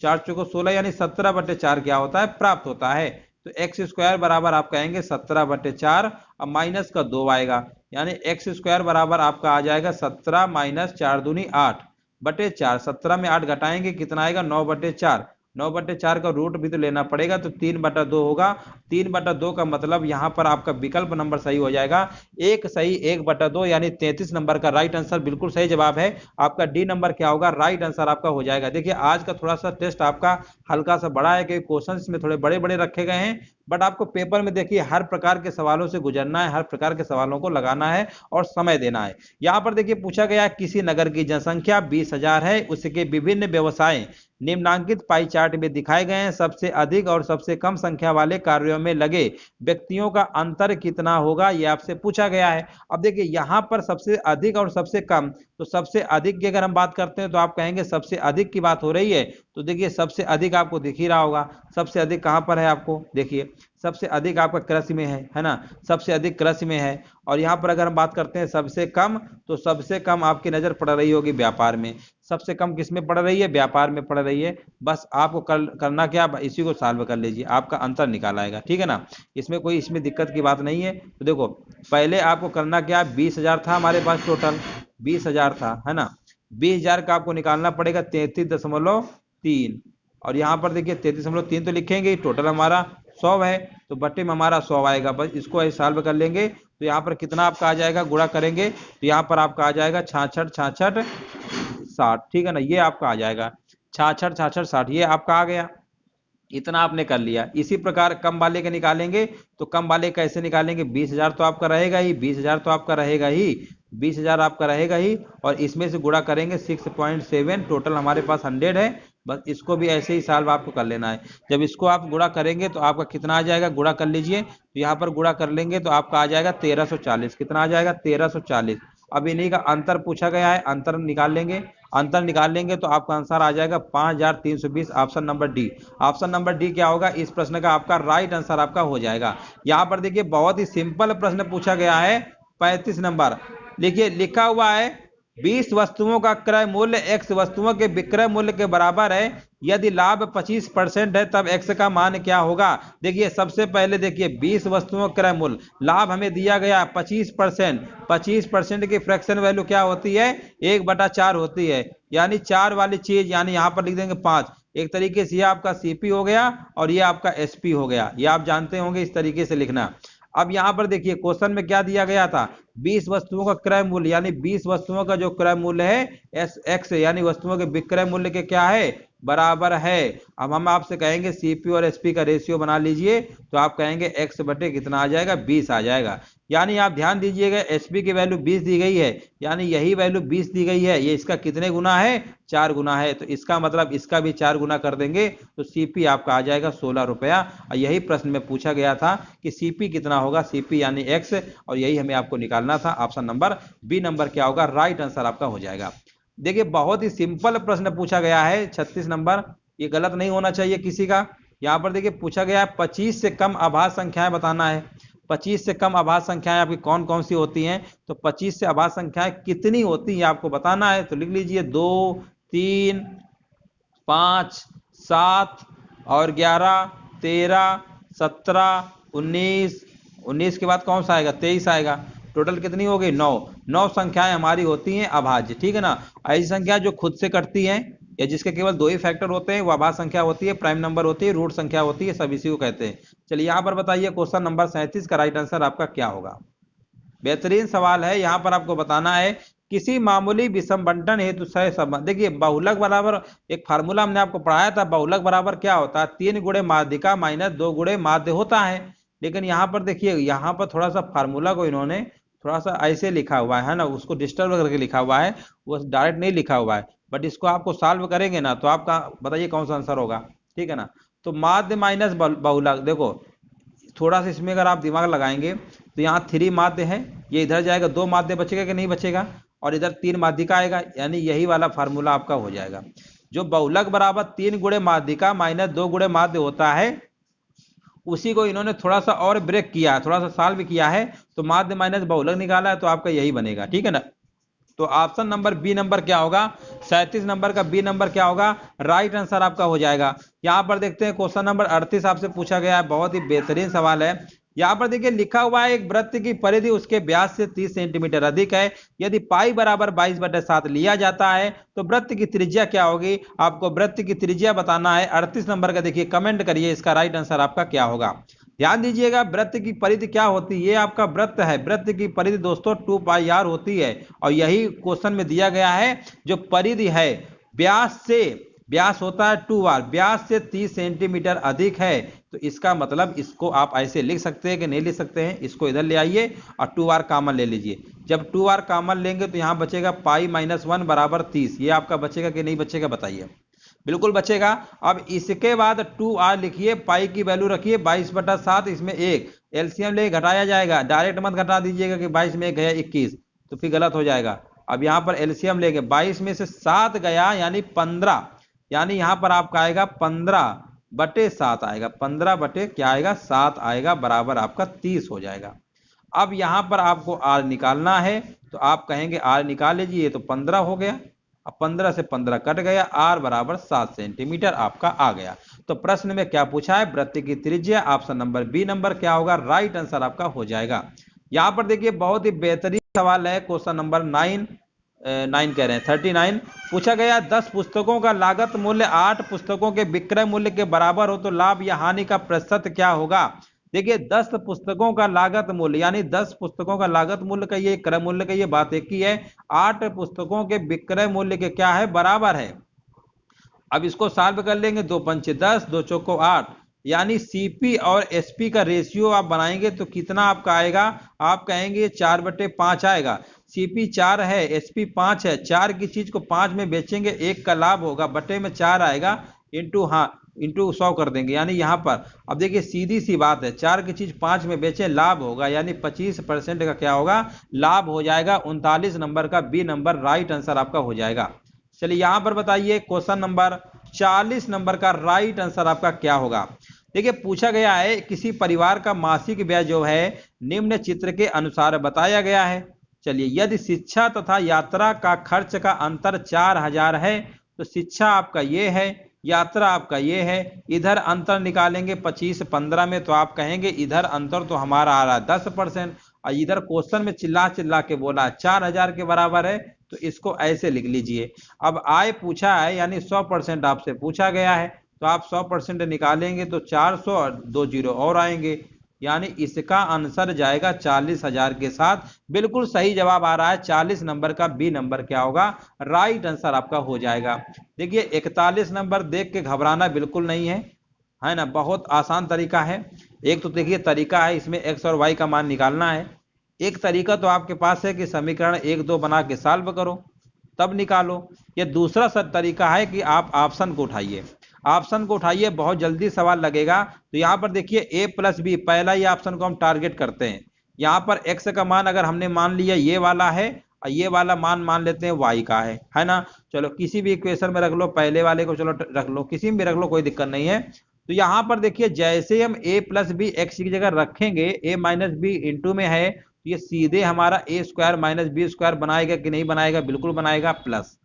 S1: 4 चौको 16, यानी 17/4 क्या होता है? प्राप्त होता है। तो एक्स स्क्वायर बराबर आप कहेंगे 17/4, अब माइनस का 2 आएगा, यानी एक्स स्क्वायर बराबर आपका आ जाएगा 17 माइनस 4 दूनी 8/4। 17 में 8 घटाएंगे कितना आएगा? 9/4। 9/4 का रूट भी तो लेना पड़ेगा, तो 3/2 होगा। 3/2 का मतलब यहाँ पर आपका विकल्प नंबर सही हो जाएगा, एक सही 1/2, यानी 33 नंबर का राइट आंसर बिल्कुल सही जवाब है आपका। डी नंबर क्या होगा? राइट आंसर आपका हो जाएगा। देखिए आज का थोड़ा सा टेस्ट आपका हल्का सा बड़ा है, क्योंकि क्वेश्चन इसमें थोड़े बड़े बड़े रखे गए हैं, बट आपको पेपर में देखिए हर प्रकार के सवालों से गुजरना है, हर प्रकार के सवालों को लगाना है और समय देना है। यहाँ पर देखिए पूछा गया किसी नगर की जनसंख्या 20,000 है, उसके विभिन्न व्यवसाय निम्नांकित पाई चार्ट में दिखाए गए हैं सबसे अधिक और सबसे कम संख्या वाले कार्यों में लगे व्यक्तियों का अंतर कितना होगा, ये आपसे पूछा गया है। अब देखिए यहाँ पर सबसे अधिक और सबसे कम, तो सबसे अधिक की अगर हम बात करते हैं तो आप कहेंगे सबसे अधिक की बात हो रही है, तो देखिए सबसे अधिक आपको दिख ही रहा होगा। सबसे अधिक कहाँ पर है आपको, देखिए सबसे अधिक आपका कृषि में है ना, सबसे अधिक कृषि में है। और यहाँ पर अगर हम बात करते हैं सबसे कम, तो सबसे कम आपकी नजर पड़ रही होगी व्यापार में। सबसे कम किस में पड़ रही है, व्यापार में पड़ रही है। बस आपको करना क्या, इसी को सॉल्व कर लीजिए, आपका अंतर निकाल आएगा, ठीक है ना। इसमें कोई इसमें दिक्कत की बात नहीं है। तो देखो पहले आपको करना क्या, 20,000 था हमारे पास, टोटल 20,000 था, है ना। 20,000 का आपको निकालना पड़ेगा 33.3, और यहाँ पर देखिए 33.3 तो लिखेंगे, टोटल हमारा 100 है, तो बट्टे में हमारा 100 आएगा। बस इसको ऐसे सॉल्व कर लेंगे तो यहाँ पर कितना आपका आ जाएगा, गुणा करेंगे तो यहाँ पर आपका आ जाएगा 66 66 60, ठीक है ना। ये आपका आ जाएगा 66 66 60, ये आपका आ गया। इतना आपने कर लिया। इसी प्रकार कम वाले के निकालेंगे, तो कम वाले कैसे निकालेंगे, 20,000 तो आपका रहेगा ही, 20,000 तो आपका रहेगा ही, 20,000 आपका रहेगा ही, और इसमें से गुणा करेंगे 6.7, टोटल हमारे पास 100 है। बस इसको भी ऐसे ही सॉल्व आपको कर लेना है। जब इसको आप गुणा करेंगे तो आपका कितना आ जाएगा, गुणा कर लीजिए, तो यहाँ पर गुणा कर लेंगे तो आपका आ जाएगा 1340। कितना आ जाएगा, 1340। अब इन्हीं का अंतर पूछा गया है, अंतर निकाल लेंगे। अंतर निकाल लेंगे तो आपका आंसर आ जाएगा 5,320, option number D. Option number D क्या होगा, इस प्रश्न का आपका राइट आंसर आपका हो जाएगा। यहाँ पर देखिए बहुत ही सिंपल प्रश्न पूछा गया है। 35 नंबर देखिए लिखा हुआ है, 20 वस्तुओं का क्रय मूल्य x वस्तुओं के विक्रय मूल्य के बराबर है, यदि लाभ 25% है तब x का मान क्या होगा। देखिए सबसे पहले देखिए 20 वस्तुओं का क्रय मूल्य, लाभ हमें दिया गया 25%, 25% की फ्रैक्शन वैल्यू क्या होती है, 1/4 होती है, यानी 4 वाली चीज, यानी यहाँ पर लिख देंगे 5। एक तरीके से ये आपका सीपी हो गया और ये आपका एसपी हो गया, ये आप जानते होंगे इस तरीके से लिखना। अब यहाँ पर देखिए क्वेश्चन में क्या दिया गया था, 20 वस्तुओं का क्रय मूल्य, यानी 20 वस्तुओं का जो क्रय मूल्य है एस एक्स, यानी वस्तुओं के विक्रय मूल्य के क्या है, बराबर है। अब हम आपसे कहेंगे सीपी और एसपी का रेशियो बना लीजिए, तो आप कहेंगे एक्स बटे कितना आ जाएगा, 20 आ जाएगा। यानी आप ध्यान दीजिएगा एसपी की वैल्यू 20 दी गई है, यानी यही वैल्यू 20 दी गई है, ये इसका कितने गुना है, 4 गुना है, तो इसका मतलब इसका भी 4 गुना कर देंगे तो सीपी आपका आ जाएगा 16 रुपया। और यही प्रश्न में पूछा गया था कि सीपी कितना होगा, सीपी यानी एक्स, और यही हमें आपको निकालना था। ऑप्शन नंबर बी नंबर क्या होगा, राइट आंसर आपका हो जाएगा। देखिए बहुत ही सिंपल प्रश्न पूछा गया है। 36 नंबर, ये गलत नहीं होना चाहिए किसी का। यहाँ पर देखिए पूछा गया है 25 से कम अभाज्य संख्याएं बताना है। 25 से कम अभाज्य संख्याएं आपकी कौन कौन सी होती हैं, तो 25 से अभाज्य संख्याएं कितनी होती हैं आपको बताना है। तो लिख लीजिए 2, 3, 5, 7 और 11, 13, 17, 19, 19 के बाद कौन सा आएगा, 23 आएगा। टोटल कितनी हो गई, 9। 9 संख्याएं हमारी होती हैं अभाज्य, ठीक है ना। ऐसी संख्या जो खुद से कटती हैं या जिसके केवल 2 ही फैक्टर होते हैं वो अभाज्य संख्या होती है, प्राइम नंबर होती है, रूट संख्या होती है, सब इसी को कहते हैं। चलिए यहाँ पर बताइए क्वेश्चन नंबर 37 का राइट आंसर आपका क्या होगा। बेहतरीन सवाल है। यहाँ पर आपको बताना है किसी मामूली विषम बंटन हेतु सह संबंध। देखिए बहुलक बराबर, एक फार्मूला हमने आपको पढ़ाया था, बहुलक बराबर क्या होता है, 3 गुणे माध्यिका माइनस 2 गुणे माध्य होता है। लेकिन यहाँ पर देखिए, यहाँ पर थोड़ा सा फार्मूला को इन्होंने थोड़ा सा ऐसे लिखा हुआ है ना, उसको डिस्टर्ब करके लिखा हुआ है, वो डायरेक्ट नहीं लिखा हुआ है। बट इसको आपको सॉल्व करेंगे ना तो आपका बताइए कौन सा आंसर होगा, ठीक है ना। तो माध्य माइनस बहुलक, देखो थोड़ा सा इसमें अगर आप दिमाग लगाएंगे तो यहाँ 3 माध्य है, ये इधर जाएगा, 2 माध्य बचेगा कि नहीं बचेगा, और इधर 3 माध्यिका आएगा, यानी यही वाला फार्मूला आपका हो जाएगा। जो बहुलक बराबर 3 गुणे माध्यिका माइनस 2 गुणे माध्य होता है, उसी को इन्होंने थोड़ा सा और ब्रेक किया है, थोड़ा सा सॉल्व किया है, तो माध्य माइनस बहुलक निकाला है, तो आपका यही बनेगा, ठीक है ना। तो ऑप्शन नंबर बी नंबर क्या होगा, 37 नंबर का बी नंबर क्या होगा, राइट आंसर आपका हो जाएगा। यहां पर देखते हैं क्वेश्चन नंबर 38 आपसे पूछा गया है, बहुत ही बेहतरीन सवाल है। यहां पर देखिए लिखा हुआ है एक वृत्त की परिधि उसके व्यास से 30 सेंटीमीटर अधिक है, यदि पाई बराबर 22/7 लिया जाता है तो वृत्त की त्रिज्या क्या होगी। आपको वृत्त की त्रिज्या बताना है। 38 नंबर का देखिए कमेंट करिए, इसका राइट आंसर आपका क्या होगा। ध्यान दीजिएगा वृत्त की परिधि क्या होती है, ये आपका वृत्त है, वृत्त की परिधि दोस्तों 2πr होती है, और यही क्वेश्चन में दिया गया है। जो परिधि है व्यास से, व्यास होता है 2r, व्यास से 30 सेंटीमीटर अधिक है, तो इसका मतलब इसको आप ऐसे लिख सकते हैं कि नहीं लिख सकते हैं, इसको इधर ले आइए और 2r कॉमन ले लीजिए। जब 2r कॉमन लेंगे तो यहाँ बचेगा पाई -1 बराबर 30, ये आपका बचेगा कि नहीं बचेगा बताइए। बिल्कुल बचेगा। अब इसके बाद 2r लिखिए, पाई की वैल्यू रखिए 22/7, इसमें 1 एलसीएम ले घटाया जाएगा, डायरेक्ट मत घटा दीजिएगा कि 22 में 1 गया 21, तो फिर गलत हो जाएगा। अब यहाँ पर एलसीएम लेंगे, 22 में से 7 गया यानी 15, यानी यहाँ पर आपका आएगा 15/7 आएगा, 15 बटे क्या आएगा 7 आएगा, बराबर आपका 30 हो जाएगा। अब यहाँ पर आपको आर निकालना है, तो आप कहेंगे आर निकाल लीजिए, तो 15 हो गया। अब 15 से 15 कट गया, आर बराबर 7 सेंटीमीटर आपका आ गया। तो प्रश्न में क्या पूछा है, वृत्त की त्रिज्या, ऑप्शन नंबर बी नंबर क्या होगा, राइट आंसर आपका हो जाएगा। यहाँ पर देखिए बहुत ही बेहतरीन सवाल है, क्वेश्चन नंबर 9 कह रहे हैं 39 पूछा गया, 10 पुस्तकों का लागत मूल्य 8 पुस्तकों के विक्रय मूल्य के बराबर हो तो लाभ या हानि का प्रतिशत क्या होगा। देखिए 10 पुस्तकों का लागत मूल्य, यानी 10 पुस्तकों का लागत मूल्य का ये क्रय मूल्य का ये बात एक ही है, 8 पुस्तकों के विक्रय मूल्य के क्या है बराबर है। अब इसको सॉल्व कर लेंगे, 2 पंचे 10, 2 चौको 8, यानी सीपी और एसपी का रेशियो आप बनाएंगे तो कितना आपका आएगा, आप कहेंगे 4/5 आएगा। सीपी 4 है, एसपी 5 है, 4 की चीज को 5 में बेचेंगे, 1 का लाभ होगा, बटे में 4 आएगा, इंटू 100 कर देंगे, यानी यहाँ पर अब देखिए सीधी सी बात है, 4 की चीज 5 में बेचे लाभ होगा, यानी 25% का क्या होगा लाभ हो जाएगा। 39 नंबर का बी नंबर राइट आंसर आपका हो जाएगा। चलिए यहां पर बताइए क्वेश्चन नंबर 40 नंबर का राइट आंसर आपका क्या होगा। देखिए पूछा गया है, किसी परिवार का मासिक व्यय जो है निम्न चित्र के अनुसार बताया गया है। चलिए यदि शिक्षा तथा यात्रा का खर्च का अंतर 4000 है तो शिक्षा आपका ये है, यात्रा आपका ये है, इधर अंतर निकालेंगे 25-15 में, तो आप कहेंगे इधर अंतर तो हमारा आ रहा है 10%, और इधर क्वेश्चन में चिल्ला चिल्ला के बोला 4000 के बराबर है, तो इसको ऐसे लिख लीजिए। अब आय पूछा है यानी 100% आपसे पूछा गया है, तो आप 100% निकालेंगे तो 400 और 2 जीरो और आएंगे, यानी इसका आंसर जाएगा 40,000 के साथ। बिल्कुल सही जवाब आ रहा है 40 नंबर का बी नंबर क्या होगा राइट आंसर आपका हो जाएगा। देखिए 41 नंबर देख के घबराना बिल्कुल नहीं है ना, बहुत आसान तरीका है। एक तो देखिए तरीका है, इसमें एक्स और वाई का मान निकालना है। एक तरीका तो आपके पास है कि समीकरण 1-2 बना के सॉल्व करो तब निकालो। ये दूसरा तरीका है कि आप ऑप्शन को उठाइए, ऑप्शन को उठाइए, बहुत जल्दी सवाल लगेगा। तो यहाँ पर देखिए ए प्लस बी, पहला ही ऑप्शन को हम टारगेट करते हैं। यहाँ पर एक्स का मान अगर हमने मान लिया ये वाला है, और ये वाला मान लेते हैं वाई का है ना। चलो किसी भी इक्वेशन में रख लो, पहले वाले को चलो रख लो, किसी में भी रख लो, कोई दिक्कत नहीं है। तो यहाँ पर देखिए जैसे हम ए प्लस बी एक्स की जगह रखेंगे, ए माइनस बी इंटू में है, तो ये सीधे हमारा ए स्क्वायर माइनस बी स्क्वायर बनाएगा कि नहीं बनाएगा, बिल्कुल बनाएगा, प्लस।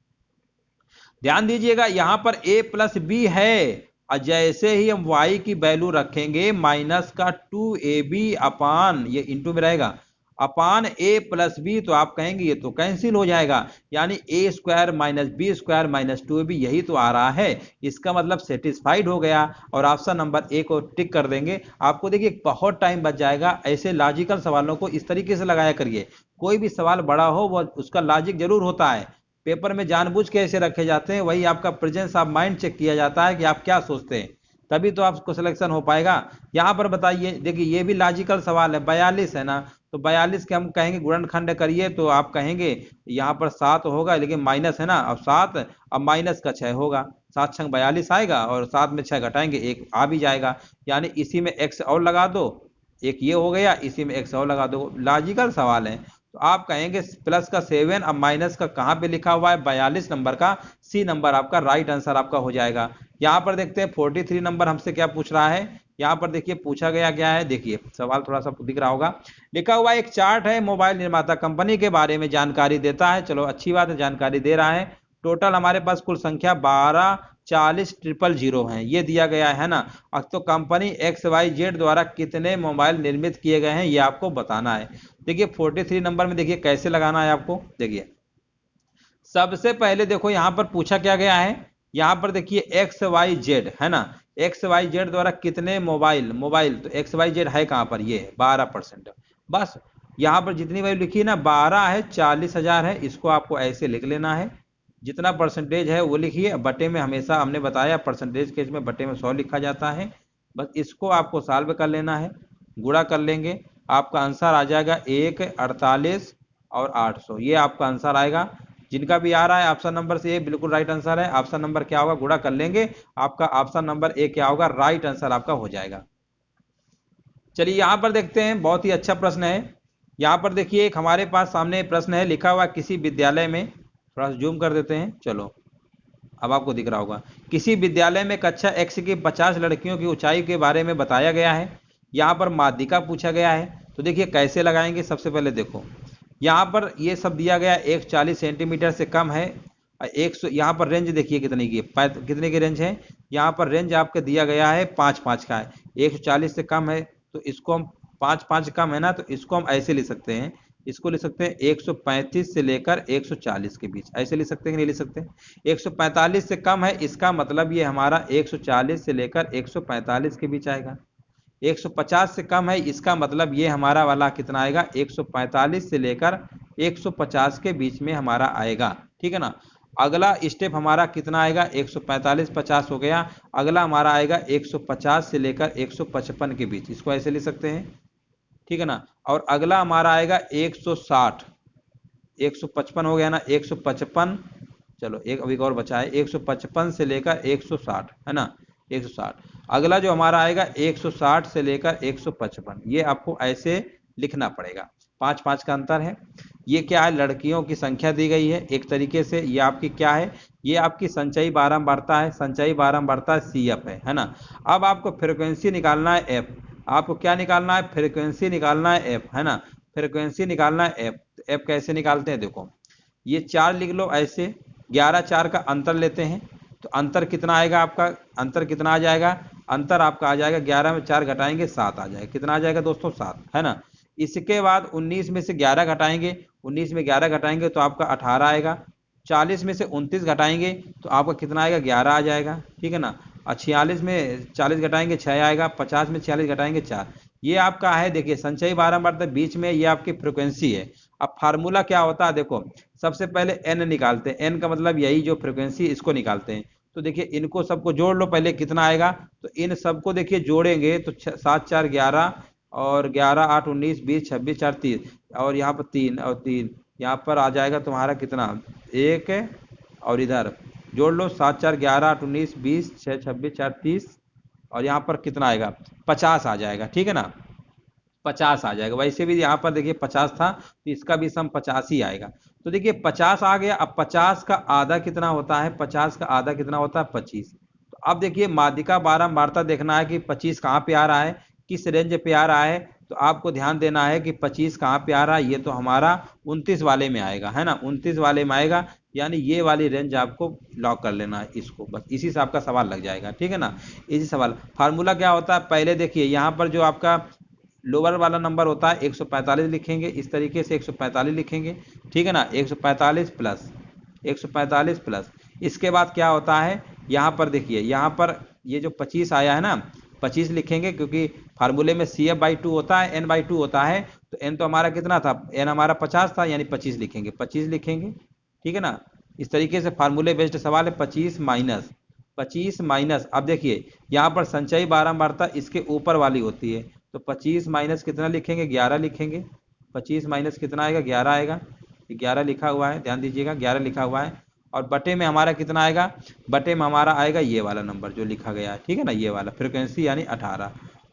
S1: ध्यान दीजिएगा यहां पर a प्लस बी है, और जैसे ही हम y की वैल्यू रखेंगे माइनस का 2ab अपान, ये इंटू में रहेगा, अपान a प्लस बी, तो आप कहेंगे ये तो कैंसिल हो जाएगा, यानी a square minus b square minus 2ab यही तो आ रहा है, इसका मतलब सेटिस्फाइड हो गया, और ऑप्शन नंबर ए को टिक कर देंगे। आपको देखिए बहुत टाइम बच जाएगा, ऐसे लॉजिकल सवालों को इस तरीके से लगाया करिए। कोई भी सवाल बड़ा हो वो उसका लॉजिक जरूर होता है, पेपर में जानबूझ के ऐसे रखे जाते हैं, वही आपका प्रेजेंस ऑफ माइंड चेक किया जाता है कि आप क्या सोचते हैं, तभी तो आपको सिलेक्शन हो पाएगा। यहाँ पर बताइए, देखिए ये भी लॉजिकल सवाल है, 42 है ना, तो 42 के हम कहेंगे गुणनखंड करिए, तो आप कहेंगे यहाँ पर 7 होगा, लेकिन माइनस है ना, अब 7 अब माइनस का 6 होगा, 7 6 42 आएगा, और 7 में 6 घटाएंगे 1 आ भी जाएगा, यानी इसी में x और लगा दो, एक ये हो गया, इसी में x और लगा दो, लॉजिकल सवाल है। तो आप कहेंगे प्लस का 7, अब माइनस का कहां पे लिखा हुआ है, 42 नंबर का सी नंबर आपका राइट आंसर आपका हो जाएगा। यहां पर देखते हैं 43 नंबर हमसे क्या पूछ रहा है। यहां पर देखिए पूछा गया क्या है, देखिए सवाल थोड़ा सा दिख रहा होगा, लिखा हुआ एक चार्ट है, मोबाइल निर्माता कंपनी के बारे में जानकारी देता है। चलो अच्छी बात है, जानकारी दे रहा है। टोटल हमारे पास कुल संख्या 12 40 000 हैं, ये दिया गया है ना। अब तो कंपनी XYZ द्वारा कितने मोबाइल निर्मित किए गए हैं ये आपको बताना है। देखिए 43 नंबर में देखिए कैसे लगाना है आपको। देखिए सबसे पहले देखो यहां पर पूछा क्या गया है, यहां पर देखिए XYZ है ना, XYZ द्वारा कितने मोबाइल तो XYZ है कहां पर, ये 12%। बस यहां पर जितनी वैल्यू लिखी है ना 12 है, 40,000 है, इसको आपको ऐसे लिख लेना है, जितना परसेंटेज है वो लिखिए, बटे में हमेशा हमने बताया परसेंटेज केस में बटे में 100 लिखा जाता है। बस इसको आपको सॉल्व कर लेना है, गुणा कर लेंगे, आपका आंसर आ जाएगा 1 48 और 800, ये आपका आंसर आएगा। जिनका भी आ रहा है ऑप्शन नंबर से ए बिल्कुल राइट आंसर है। ऑप्शन नंबर क्या होगा, गुणा कर लेंगे, आपका ऑप्शन नंबर ए क्या होगा, राइट आंसर आपका हो जाएगा। चलिए यहां पर देखते हैं, बहुत ही अच्छा प्रश्न है। यहां पर देखिए एक हमारे पास सामने प्रश्न है, लिखा हुआ किसी विद्यालय में, थोड़ा सा जूम कर देते हैं, चलो अब आपको दिख रहा होगा। किसी विद्यालय में कक्षा एक्स की 50 लड़कियों की ऊंचाई के बारे में बताया गया है। यहाँ पर माध्यिका पूछा गया है। तो देखिए कैसे लगाएंगे, सबसे पहले देखो यहाँ पर ये सब दिया गया, 140 सेंटीमीटर से कम है। 100, यहाँ पर रेंज देखिए कितने की, कितने की रेंज है, यहाँ पर रेंज आपके दिया गया है 5-5 का है। 140 से कम है तो इसको हम 5-5 कम है ना, तो इसको हम ऐसे लिख सकते हैं, इसको लिख सकते हैं 135 से लेकर 140 के बीच, ऐसे लिख सकते हैं कि नहीं लिख सकते। 145 से कम है, इसका मतलब ये हमारा 140 से लेकर 145 के बीच आएगा। 150 से कम है, इसका मतलब ये हमारा वाला कितना आएगा, 145 से लेकर 150 के बीच में हमारा आएगा, ठीक है ना। अगला स्टेप हमारा कितना आएगा, 145 50 हो गया, अगला हमारा आएगा 150 से लेकर 155 के बीच, इसको ऐसे लिख सकते हैं, ठीक है ना। और अगला हमारा आएगा 160, 155 हो गया ना, 155, चलो एक अभी और बचा है, 155 से लेकर 160 है ना, 160। अगला जो हमारा आएगा 160 से लेकर 155, ये आपको ऐसे लिखना पड़ेगा, 5-5 का अंतर है। ये क्या है, लड़कियों की संख्या दी गई है एक तरीके से, ये आपकी क्या है, ये आपकी संचयी बारंबारता है, संचयी बारंबारता CF है ना। अब आपको फ्रीक्वेंसी निकालना है F, आपको क्या निकालना है, फ्रीक्वेंसी निकालना है F है ना, फ्रीक्वेंसी निकालना है F। F कैसे निकालते हैं, देखो ये 4 लिख लो ऐसे, 11-4 का अंतर लेते हैं, तो अंतर कितना आएगा आपका, अंतर कितना आ जाएगा, अंतर आपका आ जाएगा 11 में 4 घटाएंगे 7 आ जाएगा, कितना आ जाएगा दोस्तों, 7 है ना। इसके बाद 19 में से 11 घटाएंगे, 19 में 11 घटाएंगे तो आपका 18 आएगा। 40 में से 29 घटाएंगे तो आपका कितना आएगा, 11 आ जाएगा, ठीक है ना। और 46 में 40 घटाएंगे 6 आएगा, 50 में 46 घटाएंगे 4। ये आपका है, देखिए संचयी बारंबारता बीच में, ये आपकी फ्रिक्वेंसी है। अब फार्मूला क्या होता है, देखो सबसे पहले एन निकालते हैं, एन का मतलब यही जो फ्रिक्वेंसी, इसको निकालते हैं। तो देखिए इनको सबको जोड़ लो पहले, कितना आएगा, तो इन सबको देखिए जोड़ेंगे तो 7 4 11 और 11 8 19 20 26 4 30, और यहाँ पर 3 और 3, यहाँ पर आ जाएगा तुम्हारा कितना, 1, और इधर जोड़ लो 7 4 11 8 19 20 6 26 4 30, और यहाँ पर कितना आएगा, 50 आ जाएगा, ठीक है ना, 50 आ जाएगा। वैसे भी यहाँ पर देखिए 50 था तो इसका भी सम 50 ही आएगा। तो देखिए 50 आ गया। अब 50 का आधा कितना होता है, 50 का आधा कितना होता है, 25। तो अब देखिए माध्यिका बारंबारता देखना है कि 25 कहाँ पे आ रहा है, किस रेंज पे आ रहा है। तो आपको ध्यान देना है कि 25 कहाँ पे आ रहा है, ये तो हमारा 29 वाले में आएगा है ना, 29 वाले में आएगा, यानी ये वाली रेंज आपको लॉक कर लेना है इसको, बस इसी से आपका सवाल लग जाएगा, ठीक है ना। इसी सवाल फार्मूला क्या होता है, पहले देखिए यहाँ पर जो आपका लोअर वाला नंबर होता है 145 लिखेंगे, इस तरीके से 145 लिखेंगे, ठीक है ना, 145 प्लस 145 प्लस, इसके बाद क्या होता है, यहाँ पर देखिए यहाँ पर ये जो 25 आया है ना, 25 लिखेंगे, क्योंकि फार्मूले में CF/2 होता है, N/2 होता है, तो N तो हमारा कितना था, N हमारा 50 था, यानी 25 लिखेंगे, 25 लिखेंगे, ठीक है ना। इस तरीके से फार्मूले बेस्ड सवाल है, 25 माइनस, अब देखिए यहाँ पर संचयी बारंबारता इसके ऊपर वाली होती है, तो 25 माइनस कितना लिखेंगे, 11 लिखेंगे, 25 माइनस कितना आएगा, 11 आएगा, 11 लिखा हुआ है, ध्यान दीजिएगा 11 लिखा हुआ है। और बटे में हमारा कितना आएगा, बटे में हमारा आएगा ये वाला नंबर जो लिखा गया है, ठीक है ना, ये वाला फ्रिक्वेंसी यानी 18,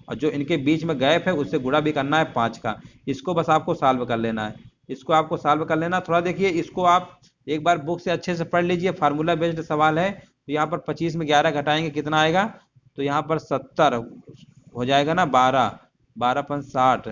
S1: और जो इनके बीच में गैप है उससे गुणा भी करना है 5 का। इसको बस आपको सॉल्व कर लेना है, इसको आपको सॉल्व कर लेना। थोड़ा देखिए इसको आप एक बार बुक से अच्छे से पढ़ लीजिए, फार्मूला बेस्ड सवाल है। तो यहाँ पर 25 में 11 घटाएंगे कितना आएगा, तो यहाँ पर 70 हो जाएगा ना, 12 5 60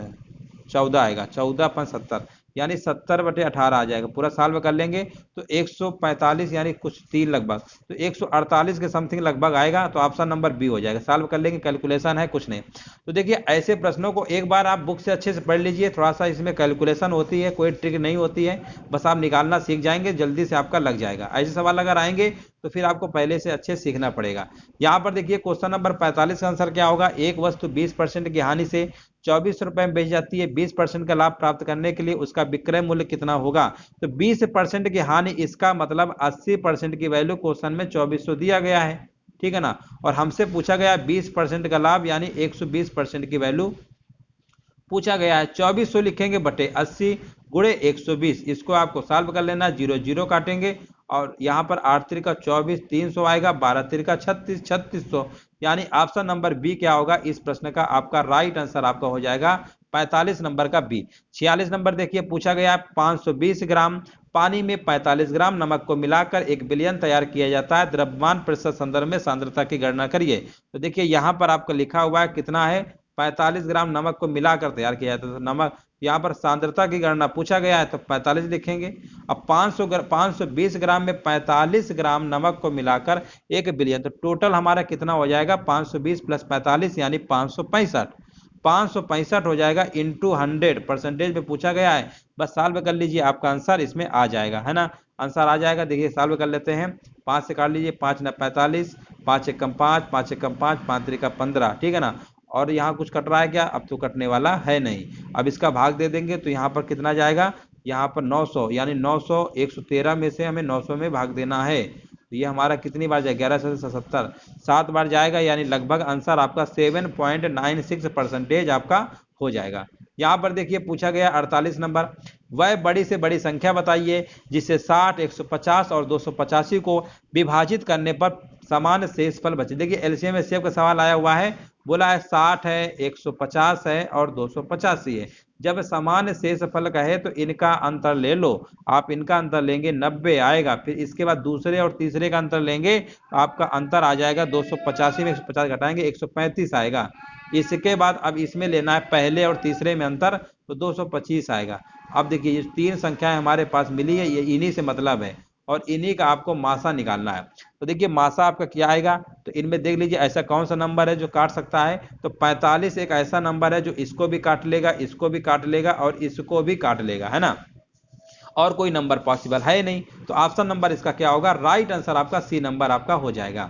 S1: 14 आएगा, 14 5 70, यानी 70/18 आ जाएगा। पूरा सॉल्व कर लेंगे तो 145 यानी कुछ 3 लगभग, तो 148 के समथिंग लगभग आएगा, तो ऑप्शन नंबर बी हो जाएगा। सॉल्व कर लेंगे, कैलकुलेशन है कुछ नहीं। तो देखिए ऐसे प्रश्नों को एक बार आप बुक से अच्छे से पढ़ लीजिए, थोड़ा सा इसमें कैलकुलेशन होती है, कोई ट्रिक नहीं होती है, बस आप निकालना सीख जाएंगे, जल्दी से आपका लग जाएगा। ऐसे सवाल अगर आएंगे तो फिर आपको पहले से अच्छे सीखना पड़ेगा। यहाँ पर देखिए क्वेश्चन नंबर 45 का आंसर क्या होगा, एक वस्तु 20% की हानि से 24 रुपए में बेच जाती है, 20% का लाभ प्राप्त करने के लिए उसका विक्रय मूल्य कितना होगा। तो 20% की हानि, इसका मतलब 80% की वैल्यू क्वेश्चन में 2400 दिया गया है, ठीक है ना। और हमसे पूछा गया 20% का लाभ यानी 120% की वैल्यू पूछा गया है। 2400 लिखेंगे बटे 80, गुणे 120, इसको आपको सॉल्व कर लेना, 0 0 काटेंगे और यहाँ पर 8 त्रिका 24, 300 आएगा, 12 त्रिका 36, 3600। यानी ऑप्शन नंबर बी क्या होगा इस प्रश्न का, आपका राइट आंसर आपका हो जाएगा 45 नंबर का बी। 46 नंबर देखिए पूछा गया है 520 ग्राम पानी में 45 ग्राम नमक को मिलाकर 1 विलयन तैयार किया जाता है, द्रव्यमान प्रतिशत संदर्भ में सांद्रता की गणना करिए। तो देखिए यहाँ पर आपको लिखा हुआ है कितना है, 45 ग्राम नमक को मिलाकर तैयार किया जाता है। तो नमक यहाँ पर सांद्रता की गणना पूछा गया है तो 45 लिखेंगे। अब 520 ग्राम में 45 ग्राम नमक को मिलाकर 1 विलयन, तो टोटल हमारा कितना हो जाएगा 520 प्लस 45 यानी 565। 565 हो जाएगा इंटू 100, परसेंटेज में पूछा गया है, बस सॉल्व कर लीजिए आपका आंसर इसमें आ जाएगा, है ना। आंसर आ जाएगा, देखिए सॉल्व कर लेते हैं। 5 से काट लीजिए, 5 ना 45, 5 एकम 5, 5 एकम 5, 5 त्रिका 15, ठीक है ना। और यहाँ कुछ कट रहा है क्या, अब तो कटने वाला है नहीं। अब इसका भाग दे देंगे तो यहाँ पर कितना जाएगा, यहाँ पर 900, यानी 900 113 में से हमें 900 में भाग देना है। तो ये हमारा कितनी बार जाएगा, 1177, 7 बार जाएगा, यानी लगभग आंसर आपका 7.96 परसेंटेज आपका हो जाएगा। यहाँ पर देखिए पूछा गया 48 नंबर, वह बड़ी से बड़ी संख्या बताइए जिससे 60, 150 और 285 को विभाजित करने पर समान शेषफल बचे। देखिए एलसीएम एचसीएफ का सवाल आया हुआ है, बोला है 60 है, 150 है और 285 है। जब समान शेषफल कहे तो इनका अंतर ले लो, आप इनका अंतर लेंगे 90 आएगा, फिर इसके बाद दूसरे और तीसरे का अंतर लेंगे तो आपका अंतर आ जाएगा 285 में 150 घटाएंगे 135 आएगा। इसके बाद अब इसमें लेना है पहले और तीसरे में अंतर, तो 225 आएगा। अब देखिए ये 3 संख्याएं हमारे पास मिली है, ये इन्हीं से मतलब है और इन्हीं का आपको मासा निकालना है। तो देखिए मासा आपका क्या आएगा, तो इनमें देख लीजिए ऐसा कौन सा नंबर है जो काट सकता है, तो 45 एक ऐसा नंबर है जो इसको भी काट लेगा, इसको भी काट लेगा और इसको भी काट लेगा, है ना। और कोई नंबर पॉसिबल है नहीं, तो ऑप्शन नंबर इसका क्या होगा, राइट आंसर आपका सी नंबर आपका हो जाएगा।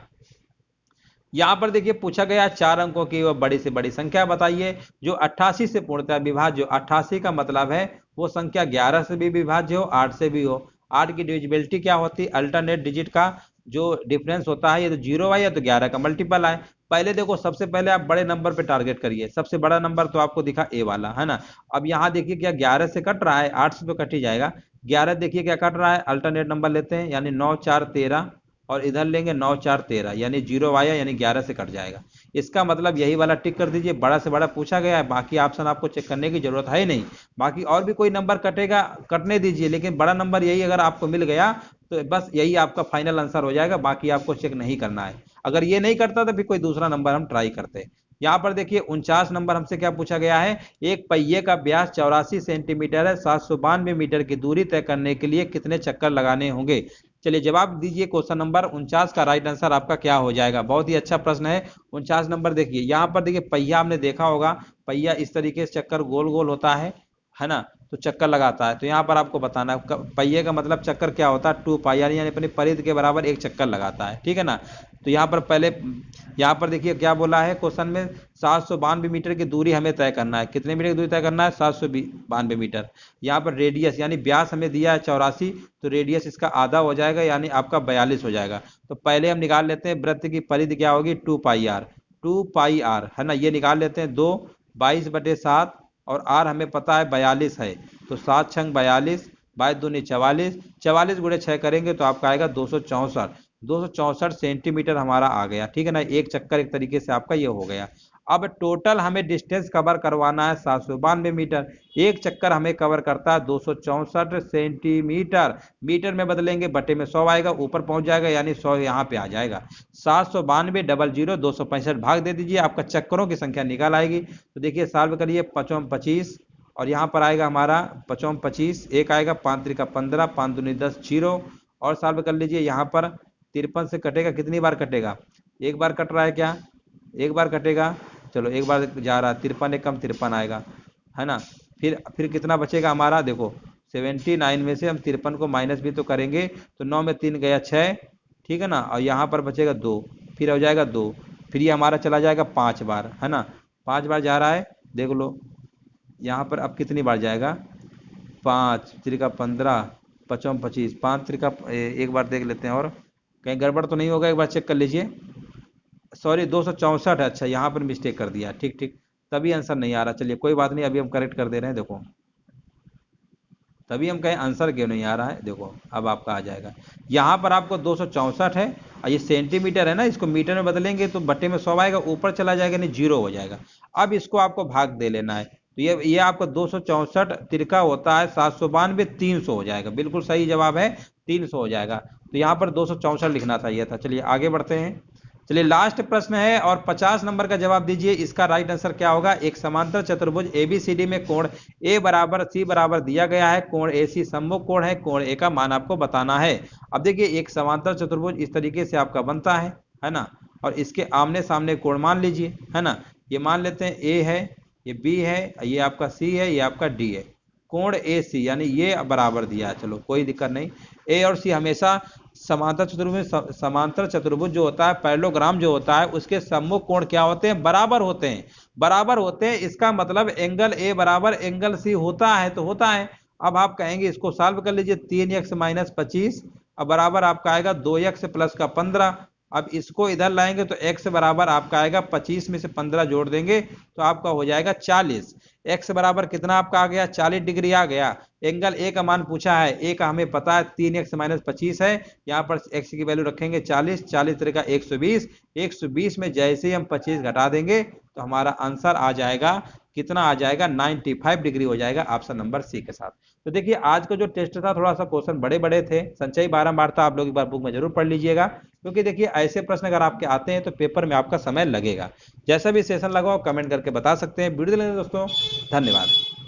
S1: यहां पर देखिए पूछा गया 4 अंकों की वह बड़ी से बड़ी संख्या बताइए जो 88 से पूर्णतः विभाज्य हो। 88 का मतलब है वो संख्या 11 से भी विभाज्य हो, 8 से भी हो। 8 की डिविजिबिलिटी क्या होती है, अल्टरनेट डिजिट का जो डिफरेंस होता है, ये तो 0 आए या तो 11 का मल्टीपल आए। पहले देखो सबसे पहले आप बड़े नंबर पे टारगेट करिए, सबसे बड़ा नंबर तो आपको दिखा ए वाला, है ना। अब यहाँ देखिए क्या 11 से कट रहा है, 8 से तो कट ही जाएगा। 11 देखिए क्या कट रहा है, अल्टरनेट नंबर लेते हैं, यानी 9 4 13 और इधर लेंगे 9 4 13, यानी 0 आया यानी 11 से कट जाएगा। इसका मतलब यही वाला टिक कर दीजिए, बड़ा से बड़ा पूछा गया है, बाकी ऑप्शन आपको चेक करने की जरूरत है नहीं। बाकी और भी कोई नंबर कटेगा कटने दीजिए, लेकिन बड़ा नंबर यही अगर आपको मिल गया तो बस यही आपका फाइनल आंसर हो जाएगा, बाकी आपको चेक नहीं करना है। अगर ये नहीं करता तो फिर कोई दूसरा नंबर हम ट्राई करते। यहाँ पर देखिए 49 नंबर हमसे क्या पूछा गया है, एक पहिए का व्यास 84 सेंटीमीटर है, 792 मीटर की दूरी तय करने के लिए कितने चक्कर लगाने होंगे। चलिए जवाब दीजिए, क्वेश्चन नंबर 49 का राइट आंसर आपका क्या हो जाएगा। बहुत ही अच्छा प्रश्न है। 49 नंबर देखिए, यहाँ पर देखिए पहिया हमने देखा होगा, पहिया इस तरीके से चक्कर गोल गोल होता है ना, तो चक्कर लगाता है। तो यहाँ पर आपको बताना है पहिए का मतलब चक्कर क्या होता है, 2 पाई, यानी अपनी परिधि के बराबर एक चक्कर लगाता है, ठीक है ना। तो यहाँ पर पहले यहाँ पर देखिए क्या बोला है क्वेश्चन में, 792 मीटर की दूरी हमें तय करना है। कितने मीटर की दूरी तय करना है, 792 मीटर। यहाँ पर रेडियस यानी व्यास हमें दिया है 84, तो रेडियस इसका आधा हो जाएगा यानी आपका 42 हो जाएगा। तो पहले हम निकाल लेते हैं वृत्त की परिधि क्या होगी, 2 पाई आर, 2 पाई आर, है ना। ये निकाल लेते हैं, 2 22/7 और आर हमें पता है 42 है, तो 7 छंग 42, 22 दूनी 44, 44 गुणे 6 करेंगे तो आपका आएगा 264 सेंटीमीटर हमारा आ गया, ठीक है ना। एक चक्कर एक तरीके से आपका ये हो गया। अब टोटल हमें डिस्टेंस कवर करवाना है 792 मीटर, एक चक्कर हमें कवर करता है 264 सेंटीमीटर। मीटर में बदलेंगे बटे में 100 आएगा, ऊपर पहुंच जाएगा यानी 100 यहाँ पे आ जाएगा। 792 00 265 भाग दे दीजिए, आपका चक्करों की संख्या निकाल आएगी। तो देखिए सॉल्व करिए, 5 25 और यहाँ पर आएगा हमारा 5 25, एक आएगा 5 त्रिका 15, 5 दूनी 10 0 और सॉल्व कर लीजिए। यहाँ पर 53 से कटेगा, कितनी बार कटेगा, एक बार कट रहा है क्या, एक बार कटेगा, चलो एक बार जा रहा है, 53 एक कम 53 आएगा, है ना। फिर कितना बचेगा हमारा, देखो 79 में से हम 53 को माइनस भी तो करेंगे, तो 9 में 3 गया 6, ठीक है ना। और यहाँ पर बचेगा 2, फिर हो जाएगा 2, फिर ये हमारा चला जाएगा 5 बार, है ना। 5 बार जा रहा है, देख लो यहाँ पर अब कितनी बार जाएगा, 5 त्रिका 15, 5 25, 5 त्रिका, एक बार देख लेते हैं और कहीं गड़बड़ तो नहीं होगा, एक बार चेक कर लीजिए। सॉरी 264 है, अच्छा यहाँ पर मिस्टेक कर दिया, ठीक ठीक, तभी आंसर नहीं आ रहा। चलिए कोई बात नहीं, अभी हम करेक्ट कर दे रहे हैं, देखो तभी हम कहें आंसर क्यों नहीं आ रहा है। देखो अब आपका आ जाएगा, यहाँ पर आपको 264 है और ये सेंटीमीटर है ना, इसको मीटर में बदलेंगे तो बट्टे में 100 आएगा, ऊपर चला जाएगा नहीं 0 हो जाएगा। अब इसको आपको भाग दे लेना है, तो ये आपका 264 तिरका होता है 792, 300 हो जाएगा। बिल्कुल सही जवाब है, 300 हो जाएगा। तो यहाँ पर 264 लिखना चाहिए था। चलिए आगे बढ़ते हैं। चलिए लास्ट प्रश्न है और 50 नंबर का जवाब दीजिए। इसका राइट आंसर क्या होगा? एक समांतर चतुर्भुज एबीसीडी में कोण ए बराबर सी बराबर दिया गया है। कोण एसी सम्मुख कोण है। कोण ए का मान आपको बताना है। अब देखिए एक समांतर चतुर्भुज इस तरीके से आपका बनता है ना, और इसके आमने सामने कोण मान लीजिए, है ना। ये मान लेते हैं ए है, ये बी है, ये आपका सी है, ये आपका डी है। कोण ए सी यानी ये बराबर दिया है, चलो कोई दिक्कत नहीं। ए और सी हमेशा समांतर चतुर्भुज, समांतर चतुर्भुज जो होता है, पैरेललोग्राम जो होता है, उसके सम्मुख कोण क्या होते हैं? बराबर होते हैं। बराबर होते हैं इसका मतलब एंगल ए बराबर एंगल सी होता है, तो होता है। अब आप कहेंगे इसको सॉल्व कर लीजिए, 3x - 25 अब बराबर आपका आएगा 2x प्लस का 15। अब इसको इधर लाएंगे तो x बराबर आपका आएगा 25 में से 15 जोड़ देंगे तो आपका हो जाएगा 40। x बराबर कितना आपका आ गया? 40 डिग्री आ गया। एंगल ए का मान पूछा है, ए का हमें पता है 3x - 25 है। यहाँ पर x की वैल्यू रखेंगे 40, 40 तरीका 120, 120 में जैसे ही हम 25 घटा देंगे तो हमारा आंसर आ जाएगा, कितना आ जाएगा? 95 डिग्री हो जाएगा, ऑप्शन नंबर सी के साथ। तो देखिए आज का जो टेस्ट था थोड़ा सा क्वेश्चन बड़े बड़े थे, संचयी बारंबार था, आप लोग एक बार बुक में जरूर पढ़ लीजिएगा, क्योंकि देखिए ऐसे प्रश्न अगर आपके आते हैं तो पेपर में आपका समय लगेगा। जैसा भी सेशन लगा हो कमेंट करके बता सकते हैं। वीडियो देखने दोस्तों धन्यवाद।